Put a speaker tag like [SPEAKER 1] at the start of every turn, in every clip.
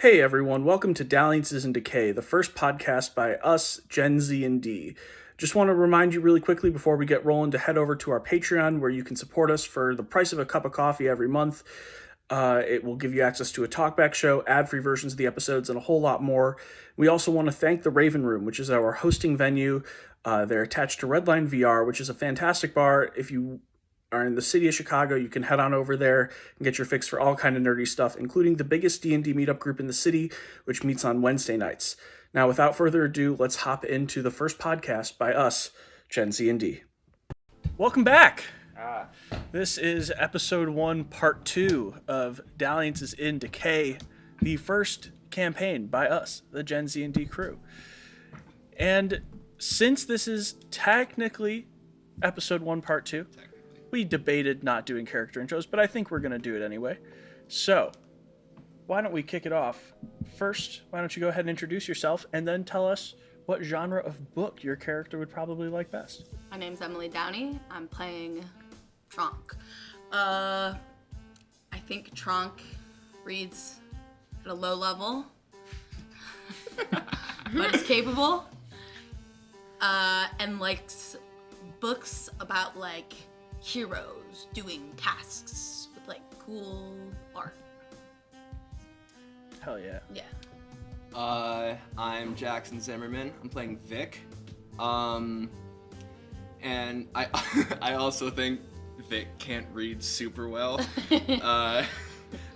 [SPEAKER 1] Hey everyone, welcome to Dalliances and Decay, the first podcast by us, GenZ&D. Just want to remind you really quickly before we get rolling to head over to our Patreon where you can support us for the price of a cup of coffee every month. It will give you access to a talkback show, ad-free versions of the episodes, and a whole lot more. We also want to thank the Raven Room, which is our hosting venue. They're attached to Redline VR, which is a fantastic bar. If you are in the city of Chicago, you can head on over there and get your fix for all kind of nerdy stuff, including the biggest D&D meetup group in the city, which meets on Wednesday nights. Now, without further ado, let's hop into the first podcast by us, GenZ&D. Welcome back. This is episode 1, part 2 of Dalliances in Decay, the first campaign by us, the GenZ&D crew. And since this is technically episode 1, part 2, we debated not doing character intros, but I think we're going to do it anyway. So, why don't we kick it off? First, why don't you go ahead and introduce yourself, and then tell us what genre of book your character would probably like best.
[SPEAKER 2] My name's Downie. I'm playing Tronk. I think Tronk reads at a low level, but is capable, and likes books about, heroes doing tasks with, cool art.
[SPEAKER 1] Hell yeah.
[SPEAKER 2] Yeah.
[SPEAKER 3] I'm Jackson Zimmerman. I'm playing Vic. And I also think Vic can't read super well.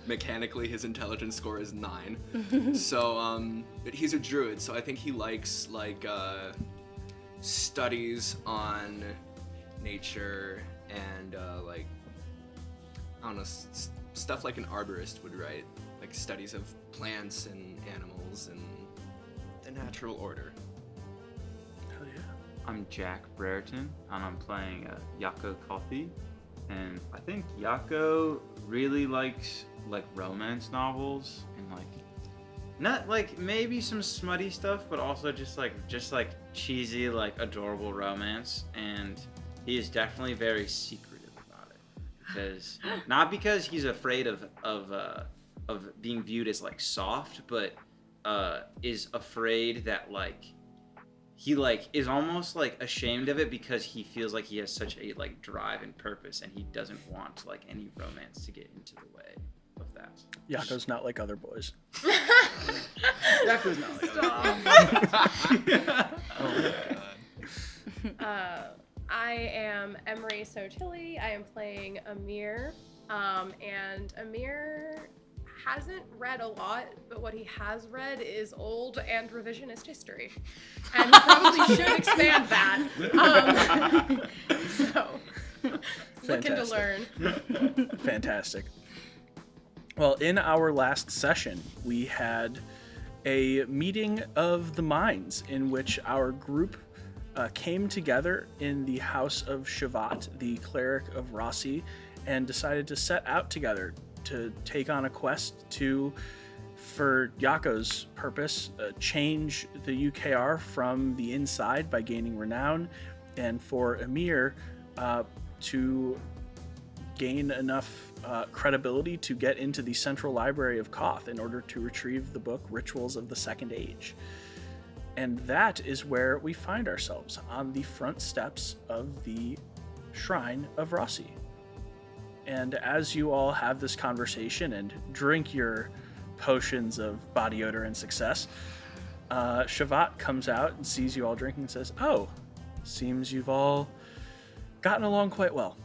[SPEAKER 3] Mechanically, his intelligence score is 9. So, but he's a druid, so I think he likes, studies on nature and, I don't know, stuff like an arborist would write. Like studies of plants and animals and the natural order.
[SPEAKER 1] Hell yeah.
[SPEAKER 4] I'm Jack Brereton, and I'm playing Yako Coffee. And I think Yako really likes romance novels and not maybe some smutty stuff, but also just cheesy adorable romance. And he is definitely very secretive about it, because not because he's afraid of being viewed as soft, but is afraid that he is almost ashamed of it because he feels like he has such a drive and purpose, and he doesn't want any romance to get into the way of that.
[SPEAKER 1] Yako's not like other boys.
[SPEAKER 4] Yako's not like other boys.
[SPEAKER 1] Oh my god.
[SPEAKER 5] I am Emry Sottile. I am playing Amir, and Amir hasn't read a lot, but what he has read is old and revisionist history, and he probably should expand that. Looking to learn.
[SPEAKER 1] Fantastic. Well, in our last session, we had a meeting of the minds in which our group came together in the house of Shavat, the cleric of Rossi, and decided to set out together to take on a quest to, for Yako's purpose, change the UKR from the inside by gaining renown, and for Amir to gain enough credibility to get into the central library of Koth in order to retrieve the book Rituals of the Second Age. And that is where we find ourselves, on the front steps of the Shrine of Rossi. And as you all have this conversation and drink your potions of body odor and success, Shavat comes out and sees you all drinking and says, "Oh, seems you've all gotten along quite well."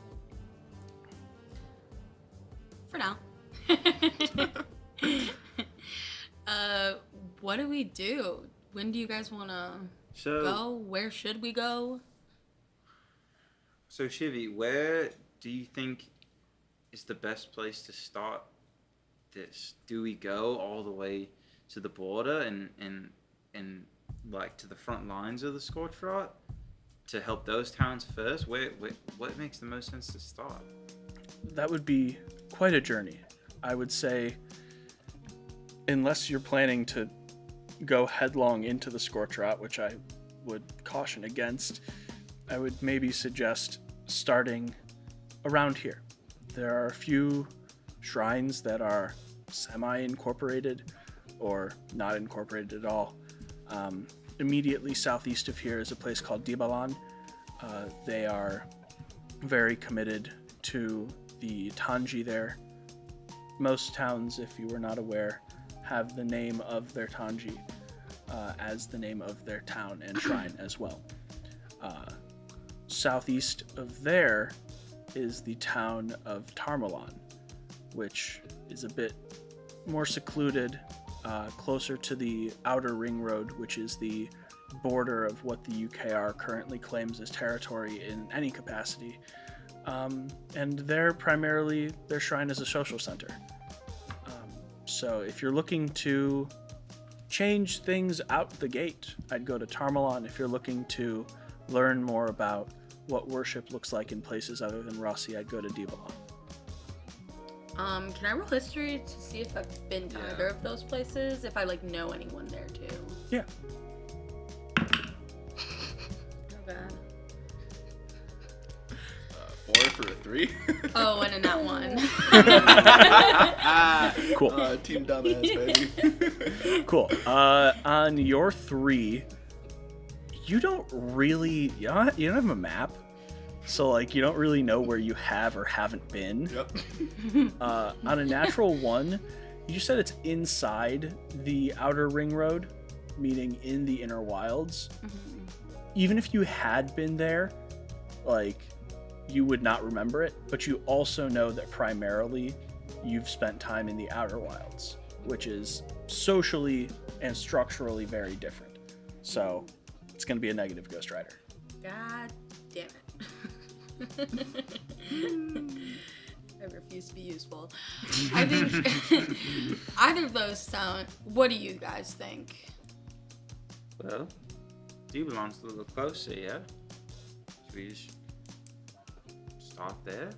[SPEAKER 2] For now. What do we do? When do you guys want to go? Where should we go?
[SPEAKER 4] So Shivy, where do you think is the best place to start this? Do we go all the way to the border and to the front lines of the Scorch Rot to help those towns first? What makes the most sense to start?
[SPEAKER 1] That would be quite a journey. I would say, unless you're planning to go headlong into the Scorch Rot, which I would caution against, I would maybe suggest starting around here. There are a few shrines that are semi-incorporated or not incorporated at all. Immediately southeast of here is a place called Dibalan. They are very committed to the Tanji there. Most towns, if you were not aware, have the name of their Tanji as the name of their town and shrine as well. Southeast of there is the town of Tarmalon, which is a bit more secluded, closer to the outer ring road, which is the border of what the UKR currently claims as territory in any capacity. And there primarily their shrine is a social center. So if you're looking to change things out the gate, I'd go to Tarmalon. If you're looking to learn more about what worship looks like in places other than Rossi, I'd go to Dibalon.
[SPEAKER 2] Can I roll history to see if I've been to either of those places? If I know anyone there too.
[SPEAKER 1] Yeah.
[SPEAKER 2] Not bad.
[SPEAKER 3] 4 for a 3.
[SPEAKER 2] Oh, and a nat 1.
[SPEAKER 1] Cool.
[SPEAKER 3] Team dumbass, baby.
[SPEAKER 1] Cool. On your 3, you don't have a map. So, you don't really know where you have or haven't been.
[SPEAKER 3] Yep.
[SPEAKER 1] On a natural 1, you said it's inside the outer ring road, meaning in the inner wilds.
[SPEAKER 2] Mm-hmm.
[SPEAKER 1] Even if you had been there, you would not remember it. But you also know that primarily you've spent time in the outer wilds, which is socially and structurally very different. So, it's going to be a negative Ghost Rider.
[SPEAKER 2] God damn it. I refuse to be useful. I think either of those sound. What do you guys think?
[SPEAKER 4] Well, D belongs a little closer, yeah? Should we just start there?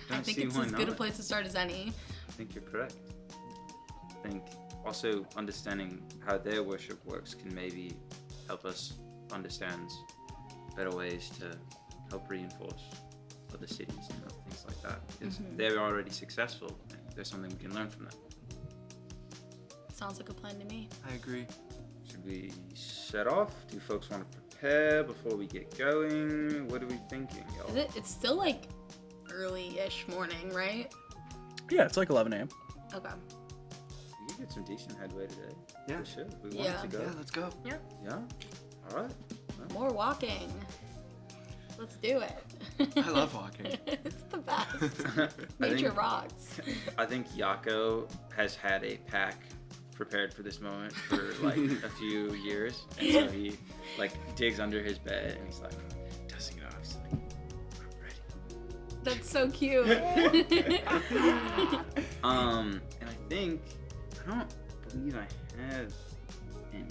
[SPEAKER 2] I think it's as good a place to start as any.
[SPEAKER 4] I think you're correct. I think also understanding how their worship works can maybe help us understand better ways to help reinforce other cities and other things like that. Because they're already successful. And there's something we can learn from them.
[SPEAKER 2] Sounds like a plan to me.
[SPEAKER 3] I agree.
[SPEAKER 4] Should we set off? Do folks want to prepare before we get going? What are we thinking, y'all?
[SPEAKER 2] It's still early-ish morning, right?
[SPEAKER 1] Yeah, it's 11 a.m.
[SPEAKER 2] Okay.
[SPEAKER 4] We could get some decent headway today.
[SPEAKER 3] Yeah.
[SPEAKER 4] For sure. We
[SPEAKER 2] Yeah.
[SPEAKER 4] wanted to go.
[SPEAKER 3] Yeah, let's go.
[SPEAKER 4] Yeah? All right.
[SPEAKER 2] More walking. Let's do it.
[SPEAKER 3] I love walking.
[SPEAKER 2] It's the best.
[SPEAKER 4] I
[SPEAKER 2] Nature
[SPEAKER 4] think-
[SPEAKER 2] rocks.
[SPEAKER 4] I think Yako has had a pack prepared for this moment for a few years. And so he digs under his bed and he's dusting it off. He's I'm ready.
[SPEAKER 2] That's so cute.
[SPEAKER 4] And I think I don't believe I have any.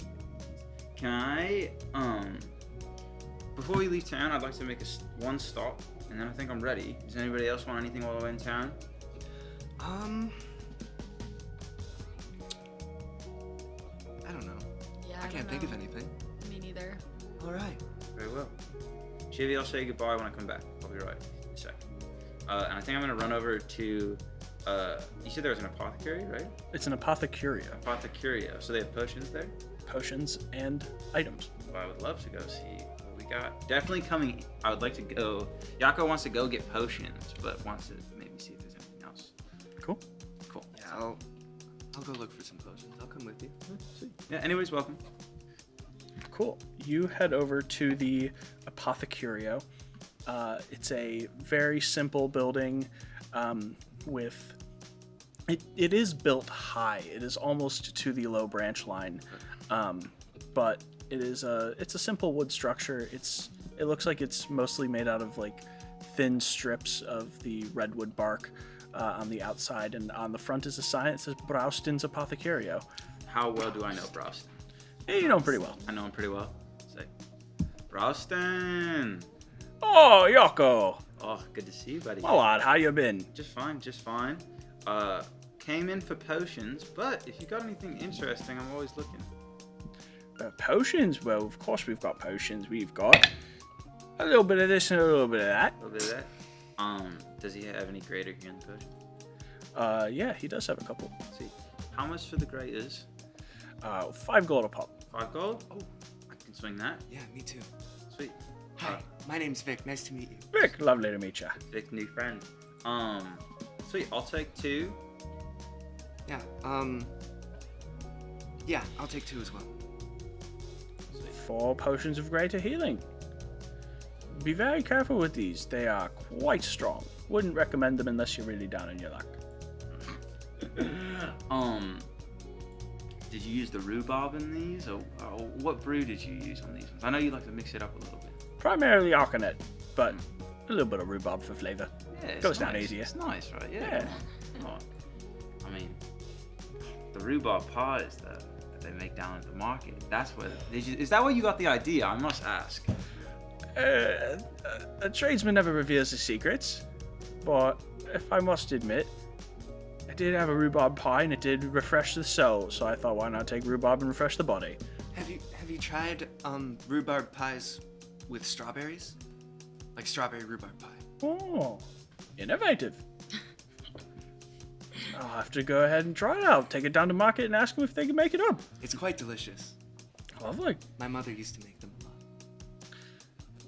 [SPEAKER 4] Can I before we leave town, I'd like to make one stop, and then I think I'm ready. Does anybody else want anything while we're in town?
[SPEAKER 3] I don't know.
[SPEAKER 2] Yeah,
[SPEAKER 3] I can't think of anything.
[SPEAKER 2] Me neither.
[SPEAKER 3] All right.
[SPEAKER 4] Very well. Chivy, I'll say goodbye when I come back. I'll be right in a second. And I think I'm gonna run over to. You said there was an apothecary, right?
[SPEAKER 1] It's an apothecurio.
[SPEAKER 4] Apothecurio. So they have potions there.
[SPEAKER 1] Potions and items.
[SPEAKER 4] Well, I would love to go see what we got. Definitely coming. I would like to go. Yako wants to go get potions, but wants to maybe see if there's anything else.
[SPEAKER 1] Cool.
[SPEAKER 4] Cool.
[SPEAKER 3] Yeah, I'll go look for some potions. I'll come with you.
[SPEAKER 4] Sweet. Yeah. Anyways, welcome.
[SPEAKER 1] Cool. You head over to the apothecurio. It's a very simple building with. It is built high. It is almost to the low branch line, but it's a simple wood structure. It looks like it's mostly made out of thin strips of the redwood bark on the outside, and on the front is a sign that says Braustin's Apothecario.
[SPEAKER 4] How well do I know Braustin?
[SPEAKER 1] Yeah, you know him pretty well.
[SPEAKER 4] I know him pretty well. Say, Braustin.
[SPEAKER 1] Oh, Yoko.
[SPEAKER 4] Oh, good to see you, buddy.
[SPEAKER 1] Well, lad, how you been?
[SPEAKER 4] Just fine, just fine. Came in for potions, but if you got anything interesting, I'm always looking.
[SPEAKER 1] Potions? Well, of course we've got potions. We've got a little bit of this and a little bit of that.
[SPEAKER 4] A little bit of that. Does he have any greater healing potions?
[SPEAKER 1] Yeah, he does have a couple.
[SPEAKER 4] Let's see. how much for the graters?
[SPEAKER 1] 5 gold a pop.
[SPEAKER 4] 5 gold? Oh, I can swing that.
[SPEAKER 3] Yeah, me too.
[SPEAKER 4] Sweet.
[SPEAKER 3] Hi, my name's Vic. Nice to meet you.
[SPEAKER 1] Vic, lovely to meet you.
[SPEAKER 4] Vic, new friend. Sweet. I'll take 2.
[SPEAKER 3] Yeah, yeah, I'll take 2 as well.
[SPEAKER 1] 4 potions of greater healing. Be very careful with these. They are quite strong. Wouldn't recommend them unless you're really down in your luck.
[SPEAKER 4] Did you use the rhubarb in these, or what brew did you use on these ones? I know you like to mix it up a little bit.
[SPEAKER 1] Primarily Arcanet, but a little bit of rhubarb for flavor.
[SPEAKER 4] Yeah, it's
[SPEAKER 1] Goes
[SPEAKER 4] nice.
[SPEAKER 1] down easier.
[SPEAKER 4] It's nice, right? Yeah.
[SPEAKER 1] Yeah.
[SPEAKER 4] Come on. I mean, the rhubarb pies that they make down at the market. That's where. Is that where you got the idea? I must ask.
[SPEAKER 1] A tradesman never reveals his secrets, but if I must admit, I did have a rhubarb pie and it did refresh the soul, so I thought, why not take rhubarb and refresh the body?
[SPEAKER 3] Have you tried rhubarb pies with strawberries? Like strawberry rhubarb pie.
[SPEAKER 1] Oh, innovative. I'll have to go ahead and try it out. Take it down to market and ask them if they can make it up.
[SPEAKER 3] It's quite delicious.
[SPEAKER 1] Lovely.
[SPEAKER 3] My mother used to make them a lot.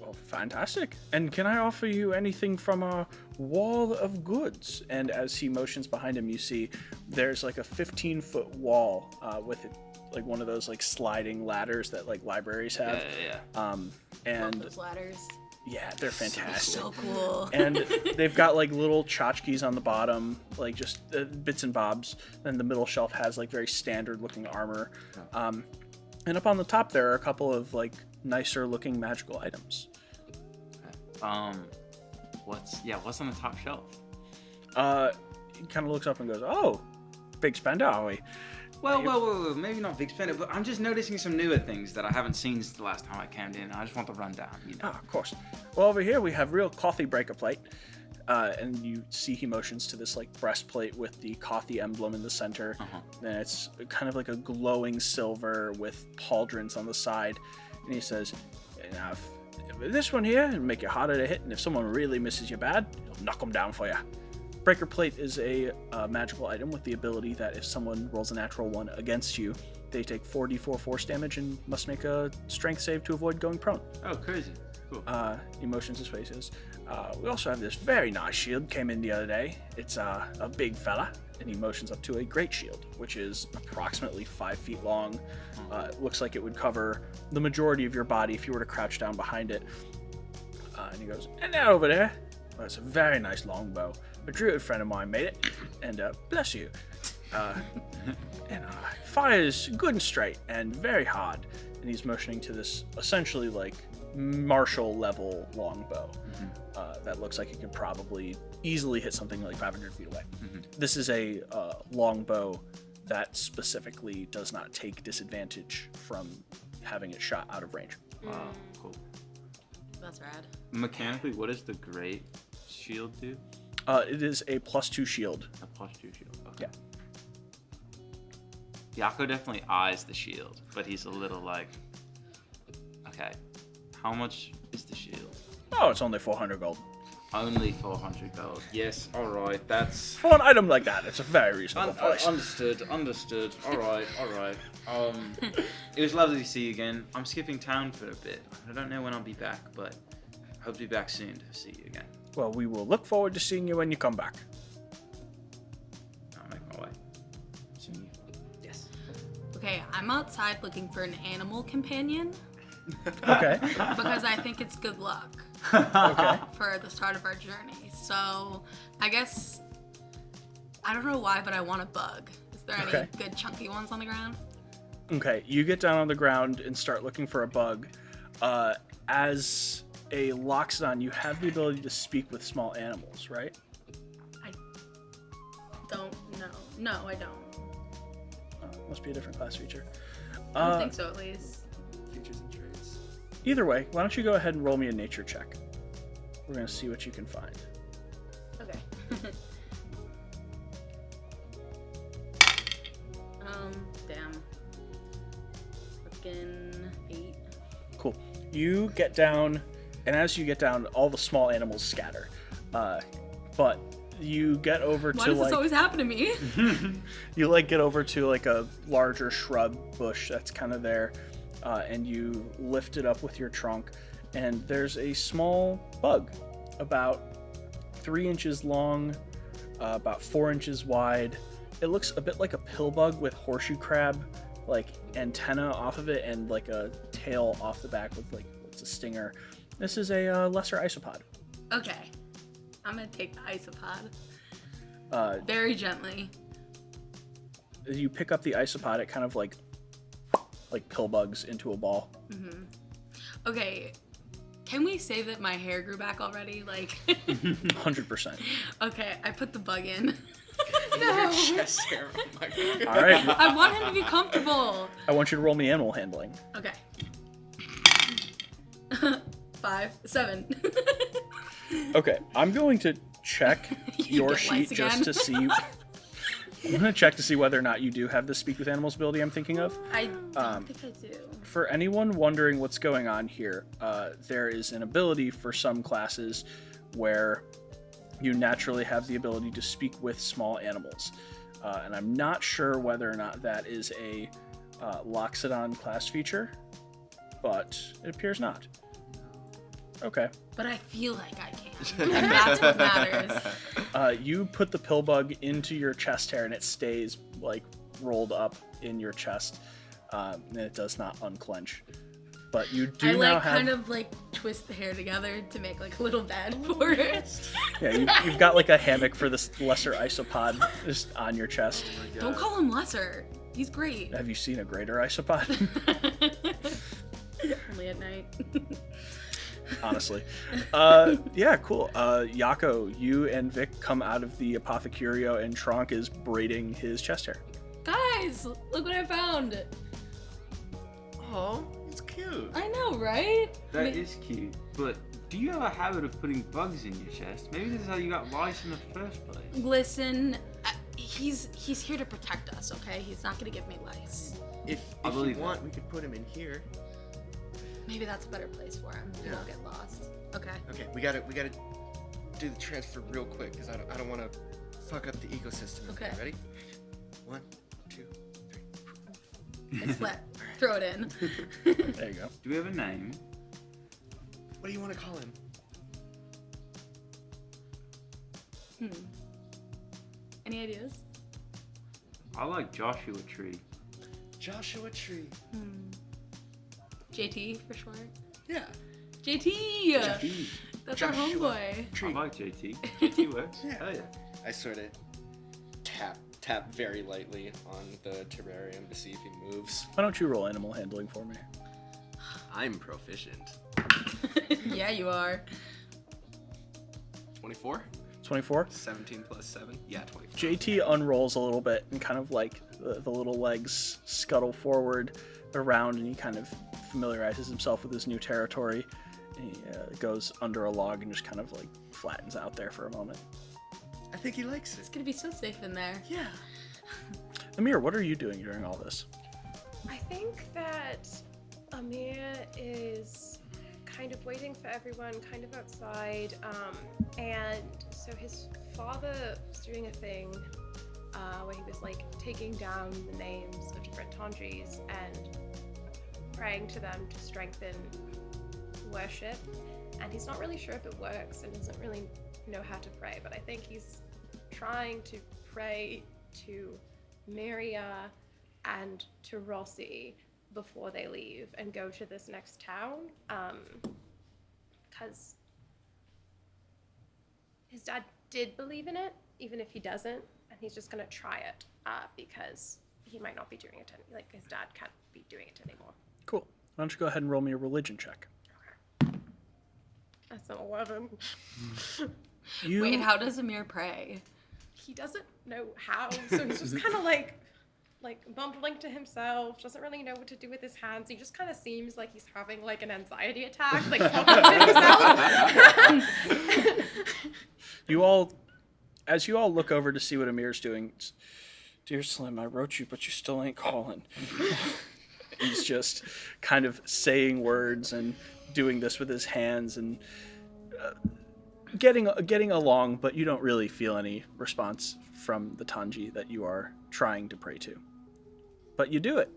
[SPEAKER 1] Well, fantastic. And can I offer you anything from our wall of goods? And as he motions behind him, you see there's like a 15-foot wall with it, like one of those like sliding ladders that like libraries have.
[SPEAKER 4] Yeah.
[SPEAKER 1] And
[SPEAKER 2] Those ladders.
[SPEAKER 1] yeah, they're fantastic.
[SPEAKER 2] So cool.
[SPEAKER 1] And they've got like little tchotchkes on the bottom, like just bits and bobs. And the middle shelf has like very standard looking armor. And up on the top there are a couple of like nicer looking magical items.
[SPEAKER 4] What's on the top shelf?
[SPEAKER 1] He kind of looks up and goes, "Oh, big spender, are we?"
[SPEAKER 4] Well, maybe not big spender, but I'm just noticing some newer things that I haven't seen since the last time I came in. I just want the rundown, you know.
[SPEAKER 1] Ah, of course. Well, over here we have real coffee breaker plate. And you see he motions to this like breastplate with the coffee emblem in the center. And it's kind of like a glowing silver with pauldrons on the side. And he says, now, if this one here will make it harder to hit, and if someone really misses you bad, it'll knock them down for you. Breaker plate is a magical item with the ability that if someone rolls a natural 1 against you, they take 4d4 force damage and must make a strength save to avoid going prone.
[SPEAKER 4] Oh, crazy. Cool.
[SPEAKER 1] He motions his way, he says, we also have this very nice shield, came in the other day. It's a big fella, and he motions up to a great shield, which is approximately 5 feet long. It looks like it would cover the majority of your body if you were to crouch down behind it. And he goes, and that over there, well, it's a very nice longbow. A druid friend of mine made it, and bless you. And fires good and straight and very hard. And he's motioning to this essentially like martial level longbow that looks like it could probably easily hit something like 500 feet away. This is a longbow that specifically does not take disadvantage from having it shot out of range.
[SPEAKER 4] Wow, cool.
[SPEAKER 2] That's rad.
[SPEAKER 4] Mechanically, what does the great shield do?
[SPEAKER 1] It is a +2 shield.
[SPEAKER 4] A +2 shield. Okay.
[SPEAKER 1] Yeah.
[SPEAKER 4] Yako definitely eyes the shield, but he's a little like, okay, how much is the shield?
[SPEAKER 1] Oh, it's only 400 gold.
[SPEAKER 4] Only 400 gold. Yes, all right, that's
[SPEAKER 1] For an item like that, it's a very reasonable price.
[SPEAKER 4] understood. All right. It was lovely to see you again. I'm skipping town for a bit. I don't know when I'll be back, but I hope to be back soon to see you again.
[SPEAKER 1] Well, we will look forward to seeing you when you come back.
[SPEAKER 4] I'll make my way. Soon.
[SPEAKER 3] Yes.
[SPEAKER 2] Okay, I'm outside looking for an animal companion
[SPEAKER 1] Okay.
[SPEAKER 2] because I think it's good luck
[SPEAKER 1] Okay.
[SPEAKER 2] for the start of our journey. So I guess, I don't know why, but I want a bug. Is there any
[SPEAKER 1] Okay.
[SPEAKER 2] good chunky ones on the ground?
[SPEAKER 1] Okay, you get down on the ground and start looking for a bug. As a Loxodon, you have the ability to speak with small animals, right?
[SPEAKER 2] I don't know. No, I don't.
[SPEAKER 1] Must be a different class feature.
[SPEAKER 2] I don't think so, at least.
[SPEAKER 3] Features and traits.
[SPEAKER 1] Either way, why don't you go ahead and roll me a nature check? We're going to see what you can find.
[SPEAKER 2] Okay. Damn. Fucking 8.
[SPEAKER 1] Cool. You get down, and as you get down, all the small animals scatter. But you get over
[SPEAKER 2] Why
[SPEAKER 1] to
[SPEAKER 2] does
[SPEAKER 1] like
[SPEAKER 2] this always happen to me?
[SPEAKER 1] you like get over to like a larger shrub bush that's kind of there, and you lift it up with your trunk, and there's a small bug about 3 inches long, about 4 inches wide. It looks a bit like a pill bug with horseshoe crab like antenna off of it and like a tail off the back with like it's a stinger. This is a lesser isopod.
[SPEAKER 2] Okay. I'm gonna take the isopod. Very gently.
[SPEAKER 1] As you pick up the isopod, it kind of like pill bugs into a ball.
[SPEAKER 2] Okay. Can we say that my hair grew back already? Like.
[SPEAKER 1] 100%.
[SPEAKER 2] Okay, I put the bug in.
[SPEAKER 3] Your chest hair. Oh my God.
[SPEAKER 1] All right.
[SPEAKER 2] I want him to be comfortable.
[SPEAKER 1] I want you to roll me animal handling.
[SPEAKER 2] Okay. 5, 7.
[SPEAKER 1] Okay, I'm going to check
[SPEAKER 2] You
[SPEAKER 1] your
[SPEAKER 2] get
[SPEAKER 1] sheet
[SPEAKER 2] lice
[SPEAKER 1] just
[SPEAKER 2] again.
[SPEAKER 1] to see. I'm going to check to see whether or not you do have the Speak with Animals ability I'm thinking of.
[SPEAKER 2] I don't think I do.
[SPEAKER 1] For anyone wondering what's going on here, there is an ability for some classes where you naturally have the ability to speak with small animals. And I'm not sure whether or not that is a Loxodon class feature, but it appears not. Okay.
[SPEAKER 2] But I feel like I can. And that's what matters.
[SPEAKER 1] You put the pill bug into your chest hair and it stays like rolled up in your chest, and it does not unclench. But you do
[SPEAKER 2] I
[SPEAKER 1] now
[SPEAKER 2] like
[SPEAKER 1] have...
[SPEAKER 2] kind of like twist the hair together to make like a little bed for it.
[SPEAKER 1] Yeah, you've got like a hammock for this lesser isopod just on your chest.
[SPEAKER 2] Don't call him lesser. He's great.
[SPEAKER 1] Have you seen a greater isopod?
[SPEAKER 2] Only at night.
[SPEAKER 1] Honestly. Yeah, cool. Yako, you and Vic come out of the apothecario and Tronk is braiding his chest hair.
[SPEAKER 2] Guys, look what I found.
[SPEAKER 3] Oh, it's cute.
[SPEAKER 2] I know, right?
[SPEAKER 4] That is cute, but do you have a habit of putting bugs in your chest? Maybe this is how you got lice in the first place.
[SPEAKER 2] Listen, he's here to protect us, okay? He's not gonna give me lice.
[SPEAKER 3] If
[SPEAKER 4] I
[SPEAKER 3] you
[SPEAKER 4] believe
[SPEAKER 3] want,
[SPEAKER 4] that.
[SPEAKER 3] we could put him in here.
[SPEAKER 2] Maybe that's a better place for him. He
[SPEAKER 3] Yeah.
[SPEAKER 2] won't get lost. Okay.
[SPEAKER 3] Okay, we gotta do the transfer real quick because I don't want to fuck up the ecosystem.
[SPEAKER 2] Okay.
[SPEAKER 3] Ready? 1, 2, 3.
[SPEAKER 2] It's let. Throw it in.
[SPEAKER 1] There you go.
[SPEAKER 4] Do we have a name?
[SPEAKER 3] What do you want to call him?
[SPEAKER 2] Any ideas?
[SPEAKER 4] I like Joshua Tree.
[SPEAKER 3] Joshua Tree.
[SPEAKER 2] JT for short.
[SPEAKER 3] Yeah.
[SPEAKER 2] JT!
[SPEAKER 4] JT.
[SPEAKER 2] That's our
[SPEAKER 3] Joshua.
[SPEAKER 2] homeboy.
[SPEAKER 3] Tree.
[SPEAKER 4] I like JT. JT works.
[SPEAKER 3] Yeah.
[SPEAKER 4] Oh yeah.
[SPEAKER 3] I sort of tap very lightly on the terrarium to see if he moves.
[SPEAKER 1] Why don't you roll animal handling for me?
[SPEAKER 3] I'm proficient.
[SPEAKER 2] Yeah, you are.
[SPEAKER 3] 24?
[SPEAKER 1] 24?
[SPEAKER 3] 17 plus 7? Yeah, 24.
[SPEAKER 1] JT unrolls a little bit and kind of like the little legs scuttle forward around and he kind of familiarizes himself with his new territory. And he goes under a log and just kind of like flattens out there for a moment.
[SPEAKER 3] I think he likes
[SPEAKER 2] It's
[SPEAKER 3] it.
[SPEAKER 2] gonna be so safe in there.
[SPEAKER 3] Yeah.
[SPEAKER 1] Amir, what are you doing during all this?
[SPEAKER 5] I think that Amir is kind of waiting for everyone, kind of outside, and so his father was doing a thing where he was like taking down the names of different Tondris and praying to them to strengthen worship, and he's not really sure if it works and doesn't really know how to pray, but I think he's trying to pray to Miria and to Rossi before they leave and go to this next town, because his dad did believe in it, even if he doesn't, and he's just gonna try it because he might not be doing it like his dad can't be doing it anymore.
[SPEAKER 1] Cool. Why don't you go ahead and roll me a religion check?
[SPEAKER 5] That's an 11.
[SPEAKER 1] You...
[SPEAKER 2] Wait, how does Amir pray?
[SPEAKER 5] He doesn't know how, so he's just kind of like mumbling to himself, doesn't really know what to do with his hands. He just kind of seems like he's having like an anxiety attack, like talking to himself.
[SPEAKER 1] As you all look over to see what Amir's doing, dear Slim, I wrote you, but you still ain't calling. He's just kind of saying words and doing this with his hands, and getting along, but you don't really feel any response from the Tanji that you are trying to pray to. But you do it.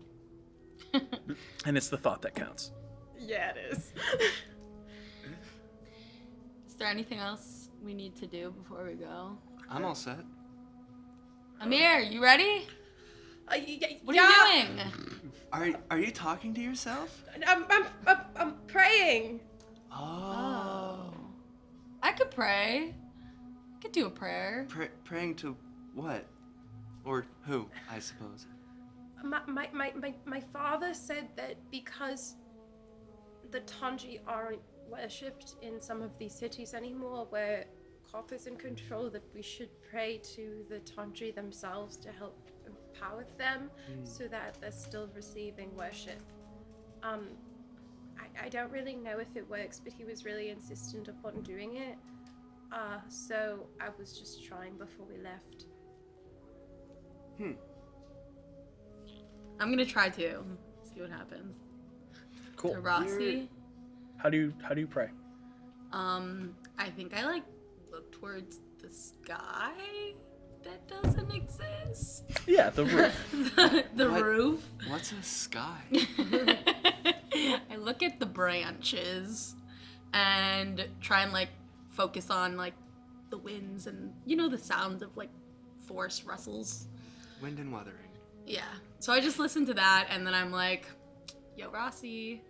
[SPEAKER 1] And it's the thought that counts.
[SPEAKER 5] Yeah, it is.
[SPEAKER 2] Is there anything else we need to do before we go?
[SPEAKER 3] I'm all set.
[SPEAKER 2] Amir, you ready? What
[SPEAKER 5] yeah.
[SPEAKER 2] are you doing?
[SPEAKER 3] Are you talking to yourself?
[SPEAKER 5] I'm praying.
[SPEAKER 3] Oh.
[SPEAKER 2] I could pray. I could do a prayer.
[SPEAKER 3] Praying to what? Or who, I suppose.
[SPEAKER 5] My father said that because the Tanji aren't worshipped in some of these cities anymore where Koth is in control, that we should pray to the Tanji themselves to help empower them so that they're still receiving worship. I don't really know if it works, but he was really insistent upon doing it. So I was just trying before we left.
[SPEAKER 2] I'm gonna try to see what happens.
[SPEAKER 1] Cool.
[SPEAKER 2] To Rossi.
[SPEAKER 1] How do you pray?
[SPEAKER 2] I think I look towards the sky that doesn't exist.
[SPEAKER 1] Yeah, the roof.
[SPEAKER 2] the
[SPEAKER 3] What?
[SPEAKER 2] roof.
[SPEAKER 3] What's a sky?
[SPEAKER 2] I look at the branches and try and focus on the winds and the sounds of forest rustles.
[SPEAKER 3] Wind and wuthering.
[SPEAKER 2] Yeah. So I just listen to that and then I'm like, yo, Rossi.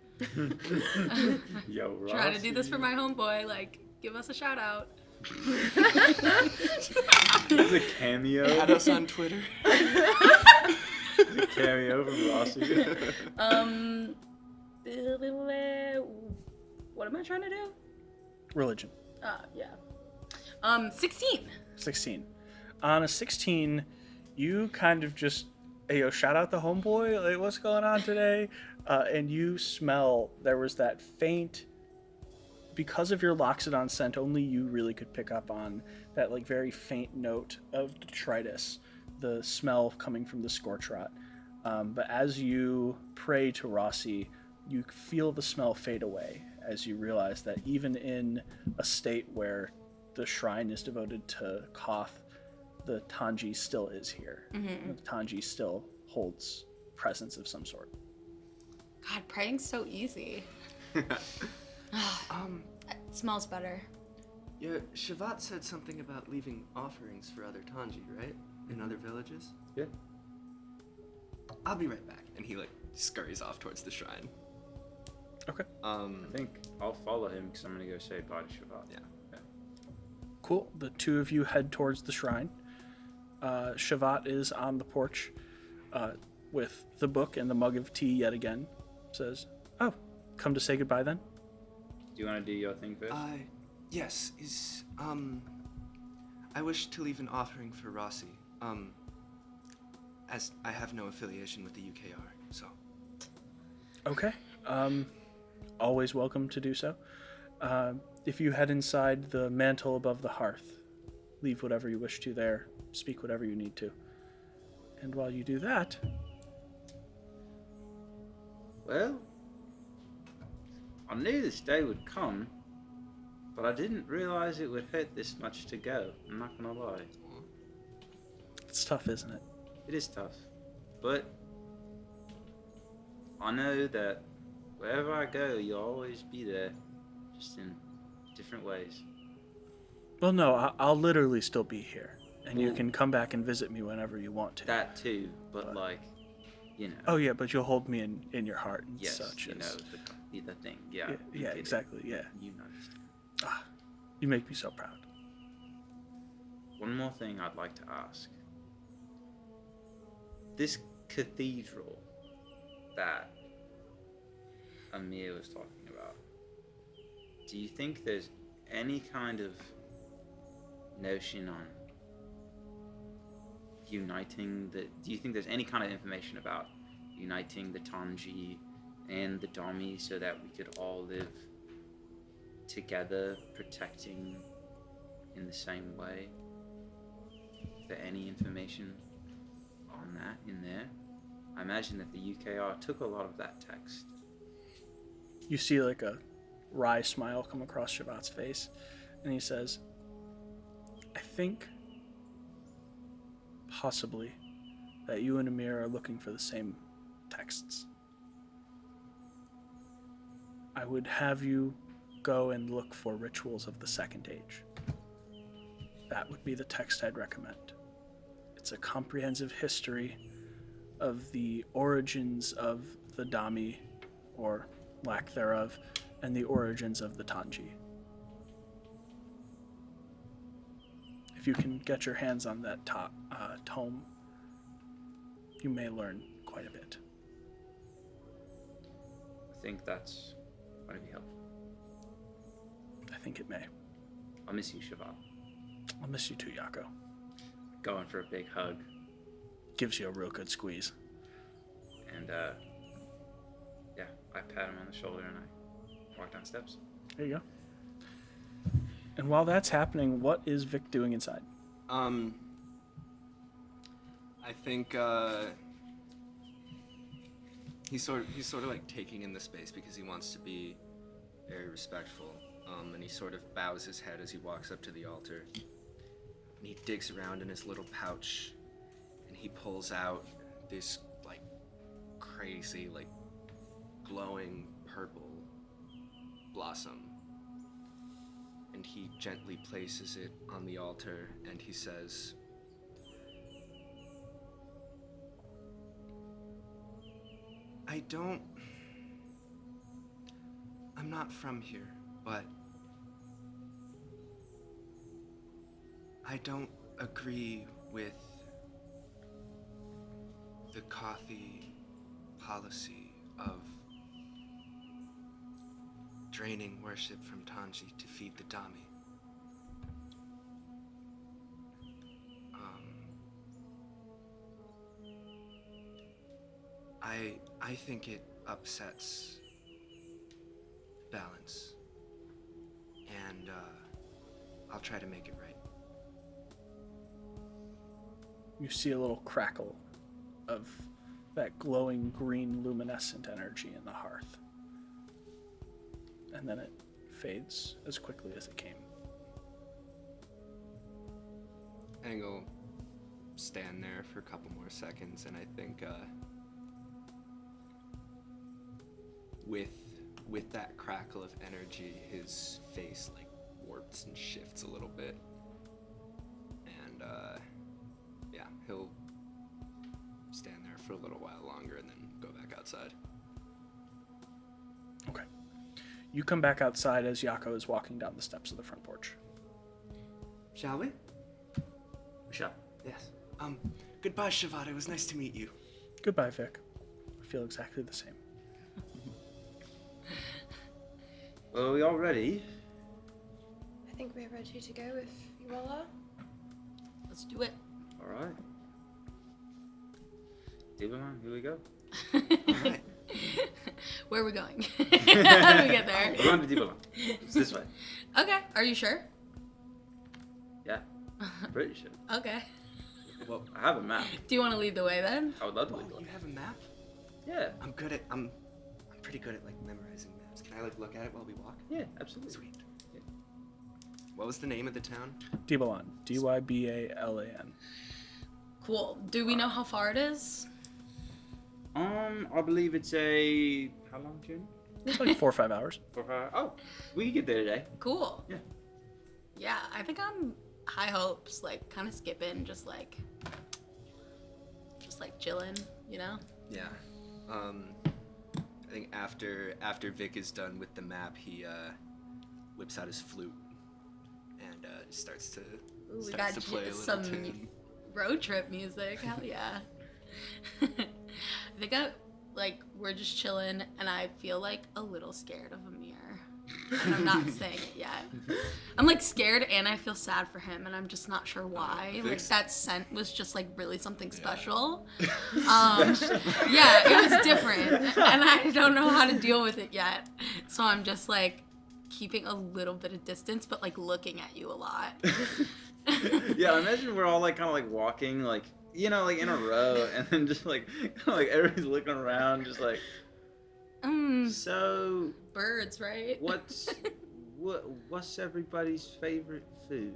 [SPEAKER 4] Yo, Rossi.
[SPEAKER 2] Trying to do this for my homeboy. Give us a shout out.
[SPEAKER 4] It's a cameo.
[SPEAKER 3] Add us on Twitter.
[SPEAKER 4] It's a cameo from Rossi.
[SPEAKER 2] What am I trying to do?
[SPEAKER 1] Religion.
[SPEAKER 2] Yeah. 16.
[SPEAKER 1] 16. On a 16, you kind of just, hey, yo, shout out the homeboy, what's going on today? And you smell, there was that faint, because of your Loxodon scent, only you really could pick up on that very faint note of detritus, the smell coming from the scorch rot. But as you pray to Rossi, you feel the smell fade away as you realize that even in a state where the shrine is devoted to Koth, the Tanji still is here.
[SPEAKER 2] Mm-hmm.
[SPEAKER 1] The Tanji still holds presence of some sort.
[SPEAKER 2] God, praying's so easy. It smells better.
[SPEAKER 3] Yeah, Shavat said something about leaving offerings for other Tanji, right? In other villages?
[SPEAKER 4] Yeah.
[SPEAKER 3] I'll be right back. And he scurries off towards the shrine.
[SPEAKER 1] Okay.
[SPEAKER 4] I think I'll follow him because I'm gonna go say bye to Shavat.
[SPEAKER 3] Yeah.
[SPEAKER 1] Cool. The two of you head towards the shrine. Shavat is on the porch with the book and the mug of tea yet again. Says, oh, come to say goodbye then?
[SPEAKER 4] Do you want to do your thing first?
[SPEAKER 3] Yes, I wish to leave an offering for Rossi, as I have no affiliation with the UKR, so.
[SPEAKER 1] Okay. Always welcome to do so. If you head inside the mantle above the hearth, leave whatever you wish to there, speak whatever you need to. And while you do that...
[SPEAKER 4] Well, I knew this day would come, but I didn't realize it would hurt this much to go. I'm not gonna lie.
[SPEAKER 1] It's tough, isn't it?
[SPEAKER 4] It is tough, but I know that wherever I go, you'll always be there, just in different ways.
[SPEAKER 1] Well, no, I'll literally still be here. And you can come back and visit me whenever you want to.
[SPEAKER 4] That too, but
[SPEAKER 1] Oh, yeah, but you'll hold me in your heart and
[SPEAKER 4] yes,
[SPEAKER 1] such.
[SPEAKER 4] you know, the thing, yeah.
[SPEAKER 1] Yeah, exactly, yeah.
[SPEAKER 4] You noticed.
[SPEAKER 1] You make me so proud.
[SPEAKER 4] One more thing I'd like to ask. This cathedral that Amir was talking about, do you think there's any kind of notion on uniting do you think there's any kind of information about uniting the Tanji and the Downie so that we could all live together, protecting in the same way? Is there any information on that in there? I imagine that the UKR took a lot of that text.
[SPEAKER 1] You see a wry smile come across Shavat's face, And he says, I think possibly that you and Amir are looking for the same texts. I would have you go and look for Rituals of the Second Age. That would be the text I'd recommend. It's a comprehensive history of the origins of the Dami, or lack thereof, and the origins of the Tanji. If you can get your hands on that tome, you may learn quite a bit.
[SPEAKER 4] I think that's going to be helpful.
[SPEAKER 1] I think it may.
[SPEAKER 4] I'll miss you, Shiva.
[SPEAKER 1] I'll miss you too, Yako.
[SPEAKER 4] Going for a big hug.
[SPEAKER 1] Gives you a real good squeeze.
[SPEAKER 4] And, yeah, I pat him on the shoulder and I walk down steps.
[SPEAKER 1] There you go. And while that's happening, what is Vic doing inside?
[SPEAKER 3] I think he's sort of like taking in the space because he wants to be very respectful. And he sort of bows his head as he walks up to the altar. And he digs around in his little pouch and he pulls out this like crazy, like glowing purple blossom. And he gently places it on the altar and he says, I'm not from here, but I don't agree with the Kothi policy of draining worship from Tanji to feed the Dami. I think it upsets balance, and I'll try to make it right.
[SPEAKER 1] You see a little crackle of that glowing green luminescent energy in the hearth. And then it fades as quickly as it came.
[SPEAKER 3] Engel stand there for a couple more seconds, and I think with that crackle of energy, his face like warps and shifts a little bit, and yeah, he'll stand there for a little while longer and then go back outside.
[SPEAKER 1] Okay. You come back outside as Yako is walking down the steps of the front porch.
[SPEAKER 3] Shall we?
[SPEAKER 4] Shall.
[SPEAKER 3] Yes. Goodbye, Shavada. It was nice to meet you.
[SPEAKER 1] Goodbye, Vic. I feel exactly the same.
[SPEAKER 4] Well, are we all ready?
[SPEAKER 5] I think we're ready to go if you all are.
[SPEAKER 2] Let's do it.
[SPEAKER 4] All right. Zimmerman, here we go.
[SPEAKER 3] All right.
[SPEAKER 2] Where are we going? How do we get there?
[SPEAKER 4] We're going to Zimmerman. It's this way.
[SPEAKER 2] Okay, are you sure?
[SPEAKER 4] Yeah. Pretty sure.
[SPEAKER 2] Okay.
[SPEAKER 3] Well,
[SPEAKER 4] I have a map.
[SPEAKER 2] Do you want to lead the way then?
[SPEAKER 4] I would love to
[SPEAKER 3] oh,
[SPEAKER 4] lead the way.
[SPEAKER 3] you have a map?
[SPEAKER 4] Yeah.
[SPEAKER 3] I'm pretty good at like memorizing maps. Can I like look at it while we walk?
[SPEAKER 4] Yeah, absolutely.
[SPEAKER 3] Sweet.
[SPEAKER 4] Yeah.
[SPEAKER 3] What was the name of the town?
[SPEAKER 1] Dybalan. Dybalan.
[SPEAKER 2] Cool. Do we know how far it is?
[SPEAKER 4] I believe it's a how long journey?
[SPEAKER 1] It's like 4 or 5 hours.
[SPEAKER 4] 4 or 5 hours. Oh, we can get there today.
[SPEAKER 2] Cool.
[SPEAKER 4] Yeah.
[SPEAKER 2] Yeah, I think I'm high hopes, like kind of skipping, just like chilling, you know?
[SPEAKER 3] Yeah. I think after Vic is done with the map, he whips out his flute and starts to
[SPEAKER 2] Ooh, we
[SPEAKER 3] starts
[SPEAKER 2] got
[SPEAKER 3] to play a little
[SPEAKER 2] some
[SPEAKER 3] tune.
[SPEAKER 2] road trip music. Hell yeah. I think we're just chilling, and I feel like a little scared of Amir. And I'm not saying it yet. I'm like scared, and I feel sad for him, and I'm just not sure why. Like
[SPEAKER 3] Fix-
[SPEAKER 2] that scent was just like really something special. Yeah, it was different, and I don't know how to deal with it yet. So I'm just like keeping a little bit of distance, but like looking at you a lot.
[SPEAKER 4] Yeah, I imagine we're all like kind of like walking like like in a row, and then just like everybody's looking around, just like. So
[SPEAKER 2] Birds, right?
[SPEAKER 4] what's everybody's favorite food?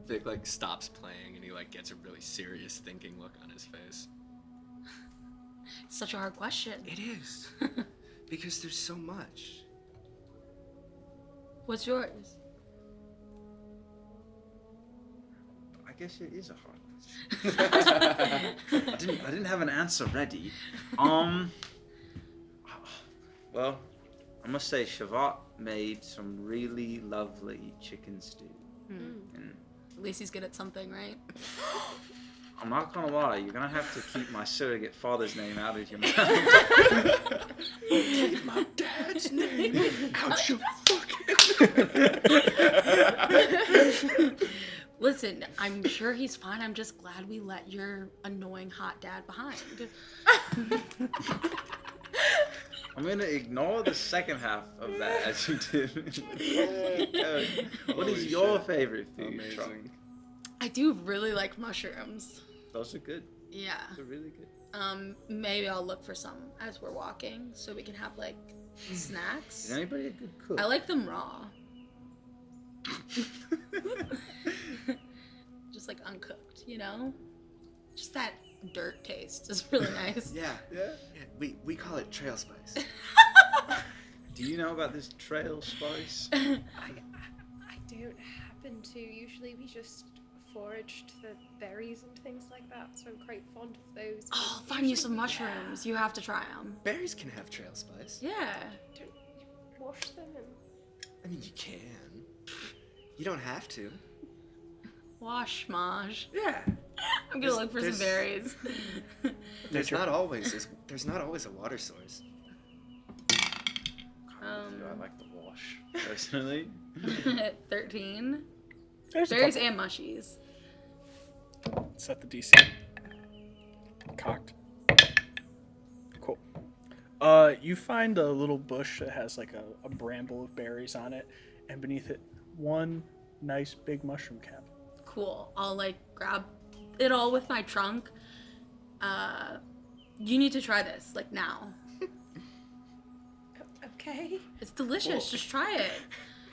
[SPEAKER 3] Vic like stops playing and he like gets a really serious thinking look on his face.
[SPEAKER 2] It's such a hard question.
[SPEAKER 3] It is. Because there's so much.
[SPEAKER 2] What's yours?
[SPEAKER 4] I guess it is a hard question. I didn't have an answer ready. Well, I must say Shavat made some really lovely chicken stew. And
[SPEAKER 2] At least he's good at something, right?
[SPEAKER 4] I'm not gonna lie, you're gonna have to keep my surrogate father's name out of your mouth.
[SPEAKER 3] Keep my dad's name out your fucking.
[SPEAKER 2] Listen, I'm sure he's fine. I'm just glad we let your annoying hot dad behind.
[SPEAKER 4] I'm gonna ignore the second half of that as you did. What is
[SPEAKER 3] Holy
[SPEAKER 4] your
[SPEAKER 3] shit.
[SPEAKER 4] favorite food?
[SPEAKER 3] Amazing.
[SPEAKER 4] Chuck?
[SPEAKER 2] I do really like mushrooms.
[SPEAKER 4] Those are good.
[SPEAKER 2] Yeah.
[SPEAKER 4] They're really good.
[SPEAKER 2] Maybe I'll look for some as we're walking so we can have like snacks.
[SPEAKER 4] Is anybody a good cook?
[SPEAKER 2] I like them raw. Just like uncooked, you know? Just that dirt taste is really nice.
[SPEAKER 3] Yeah.
[SPEAKER 4] Yeah.
[SPEAKER 3] We call it trail spice.
[SPEAKER 4] Do you know about this trail spice?
[SPEAKER 5] I don't happen to. Usually we just foraged the berries and things like that, so I'm quite fond of those. but
[SPEAKER 2] Oh, find you
[SPEAKER 5] usually
[SPEAKER 2] some
[SPEAKER 5] we
[SPEAKER 2] mushrooms. You have to try them.
[SPEAKER 3] Berries can have trail spice.
[SPEAKER 2] Yeah.
[SPEAKER 5] Don't wash them and
[SPEAKER 3] I mean, you can. You don't have to.
[SPEAKER 2] Wash, Maj.
[SPEAKER 3] Yeah.
[SPEAKER 2] I'm gonna look for some berries.
[SPEAKER 3] There's not always a water source.
[SPEAKER 4] I like the wash personally.
[SPEAKER 2] 13.
[SPEAKER 1] There's a
[SPEAKER 2] Berries
[SPEAKER 1] couple.
[SPEAKER 2] and mushies.
[SPEAKER 1] Set the DC. Cocked. Cool. You find a little bush that has like a bramble of berries on it, and beneath it, one nice big mushroom cap.
[SPEAKER 2] Cool. I'll like grab it all with my trunk. You need to try this, like now.
[SPEAKER 5] okay.
[SPEAKER 2] It's delicious.
[SPEAKER 3] Cool.
[SPEAKER 2] Just try it.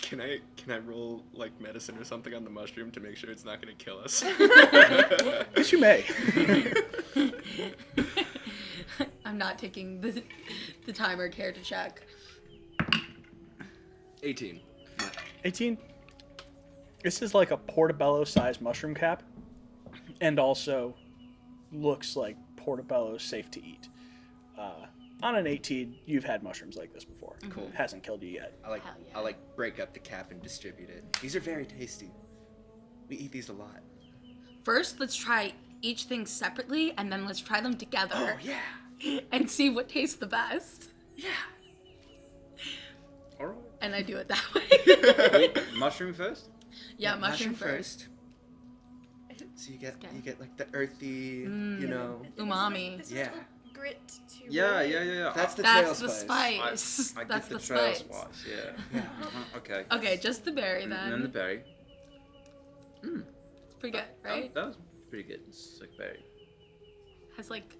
[SPEAKER 3] Can I roll like medicine or something on the mushroom to make sure it's not gonna kill us?
[SPEAKER 1] Yes, you may.
[SPEAKER 2] I'm not taking the time or care to check.
[SPEAKER 3] 18.
[SPEAKER 1] 18. This is like a portobello-sized mushroom cap, and also looks like portobello's safe to eat. On an 18, you've had mushrooms like this before.
[SPEAKER 3] Cool.
[SPEAKER 1] Hasn't killed you yet.
[SPEAKER 2] Hell yeah.
[SPEAKER 3] I like break up the cap and distribute it. These are very tasty. We eat these a lot.
[SPEAKER 2] First, let's try each thing separately, and then let's try them together.
[SPEAKER 3] Oh yeah.
[SPEAKER 2] And see what tastes the best.
[SPEAKER 3] Yeah.
[SPEAKER 4] All right.
[SPEAKER 2] And I do it that way.
[SPEAKER 4] Mushroom first.
[SPEAKER 2] Yeah, mushroom first.
[SPEAKER 3] So you get
[SPEAKER 2] Okay.
[SPEAKER 3] like the earthy, you know.
[SPEAKER 2] Umami.
[SPEAKER 5] This
[SPEAKER 3] Yeah.
[SPEAKER 5] Grit to
[SPEAKER 4] Yeah.
[SPEAKER 3] That's the trail
[SPEAKER 2] That's the
[SPEAKER 3] spice.
[SPEAKER 2] spice.
[SPEAKER 4] I
[SPEAKER 2] That's
[SPEAKER 4] get
[SPEAKER 2] the
[SPEAKER 4] the trail
[SPEAKER 2] spice.
[SPEAKER 4] spice. Yeah. Okay.
[SPEAKER 2] Okay, just the berry
[SPEAKER 4] And
[SPEAKER 2] then.
[SPEAKER 4] then the berry.
[SPEAKER 2] Pretty good, right?
[SPEAKER 4] That was pretty good. It's like berry.
[SPEAKER 2] Has like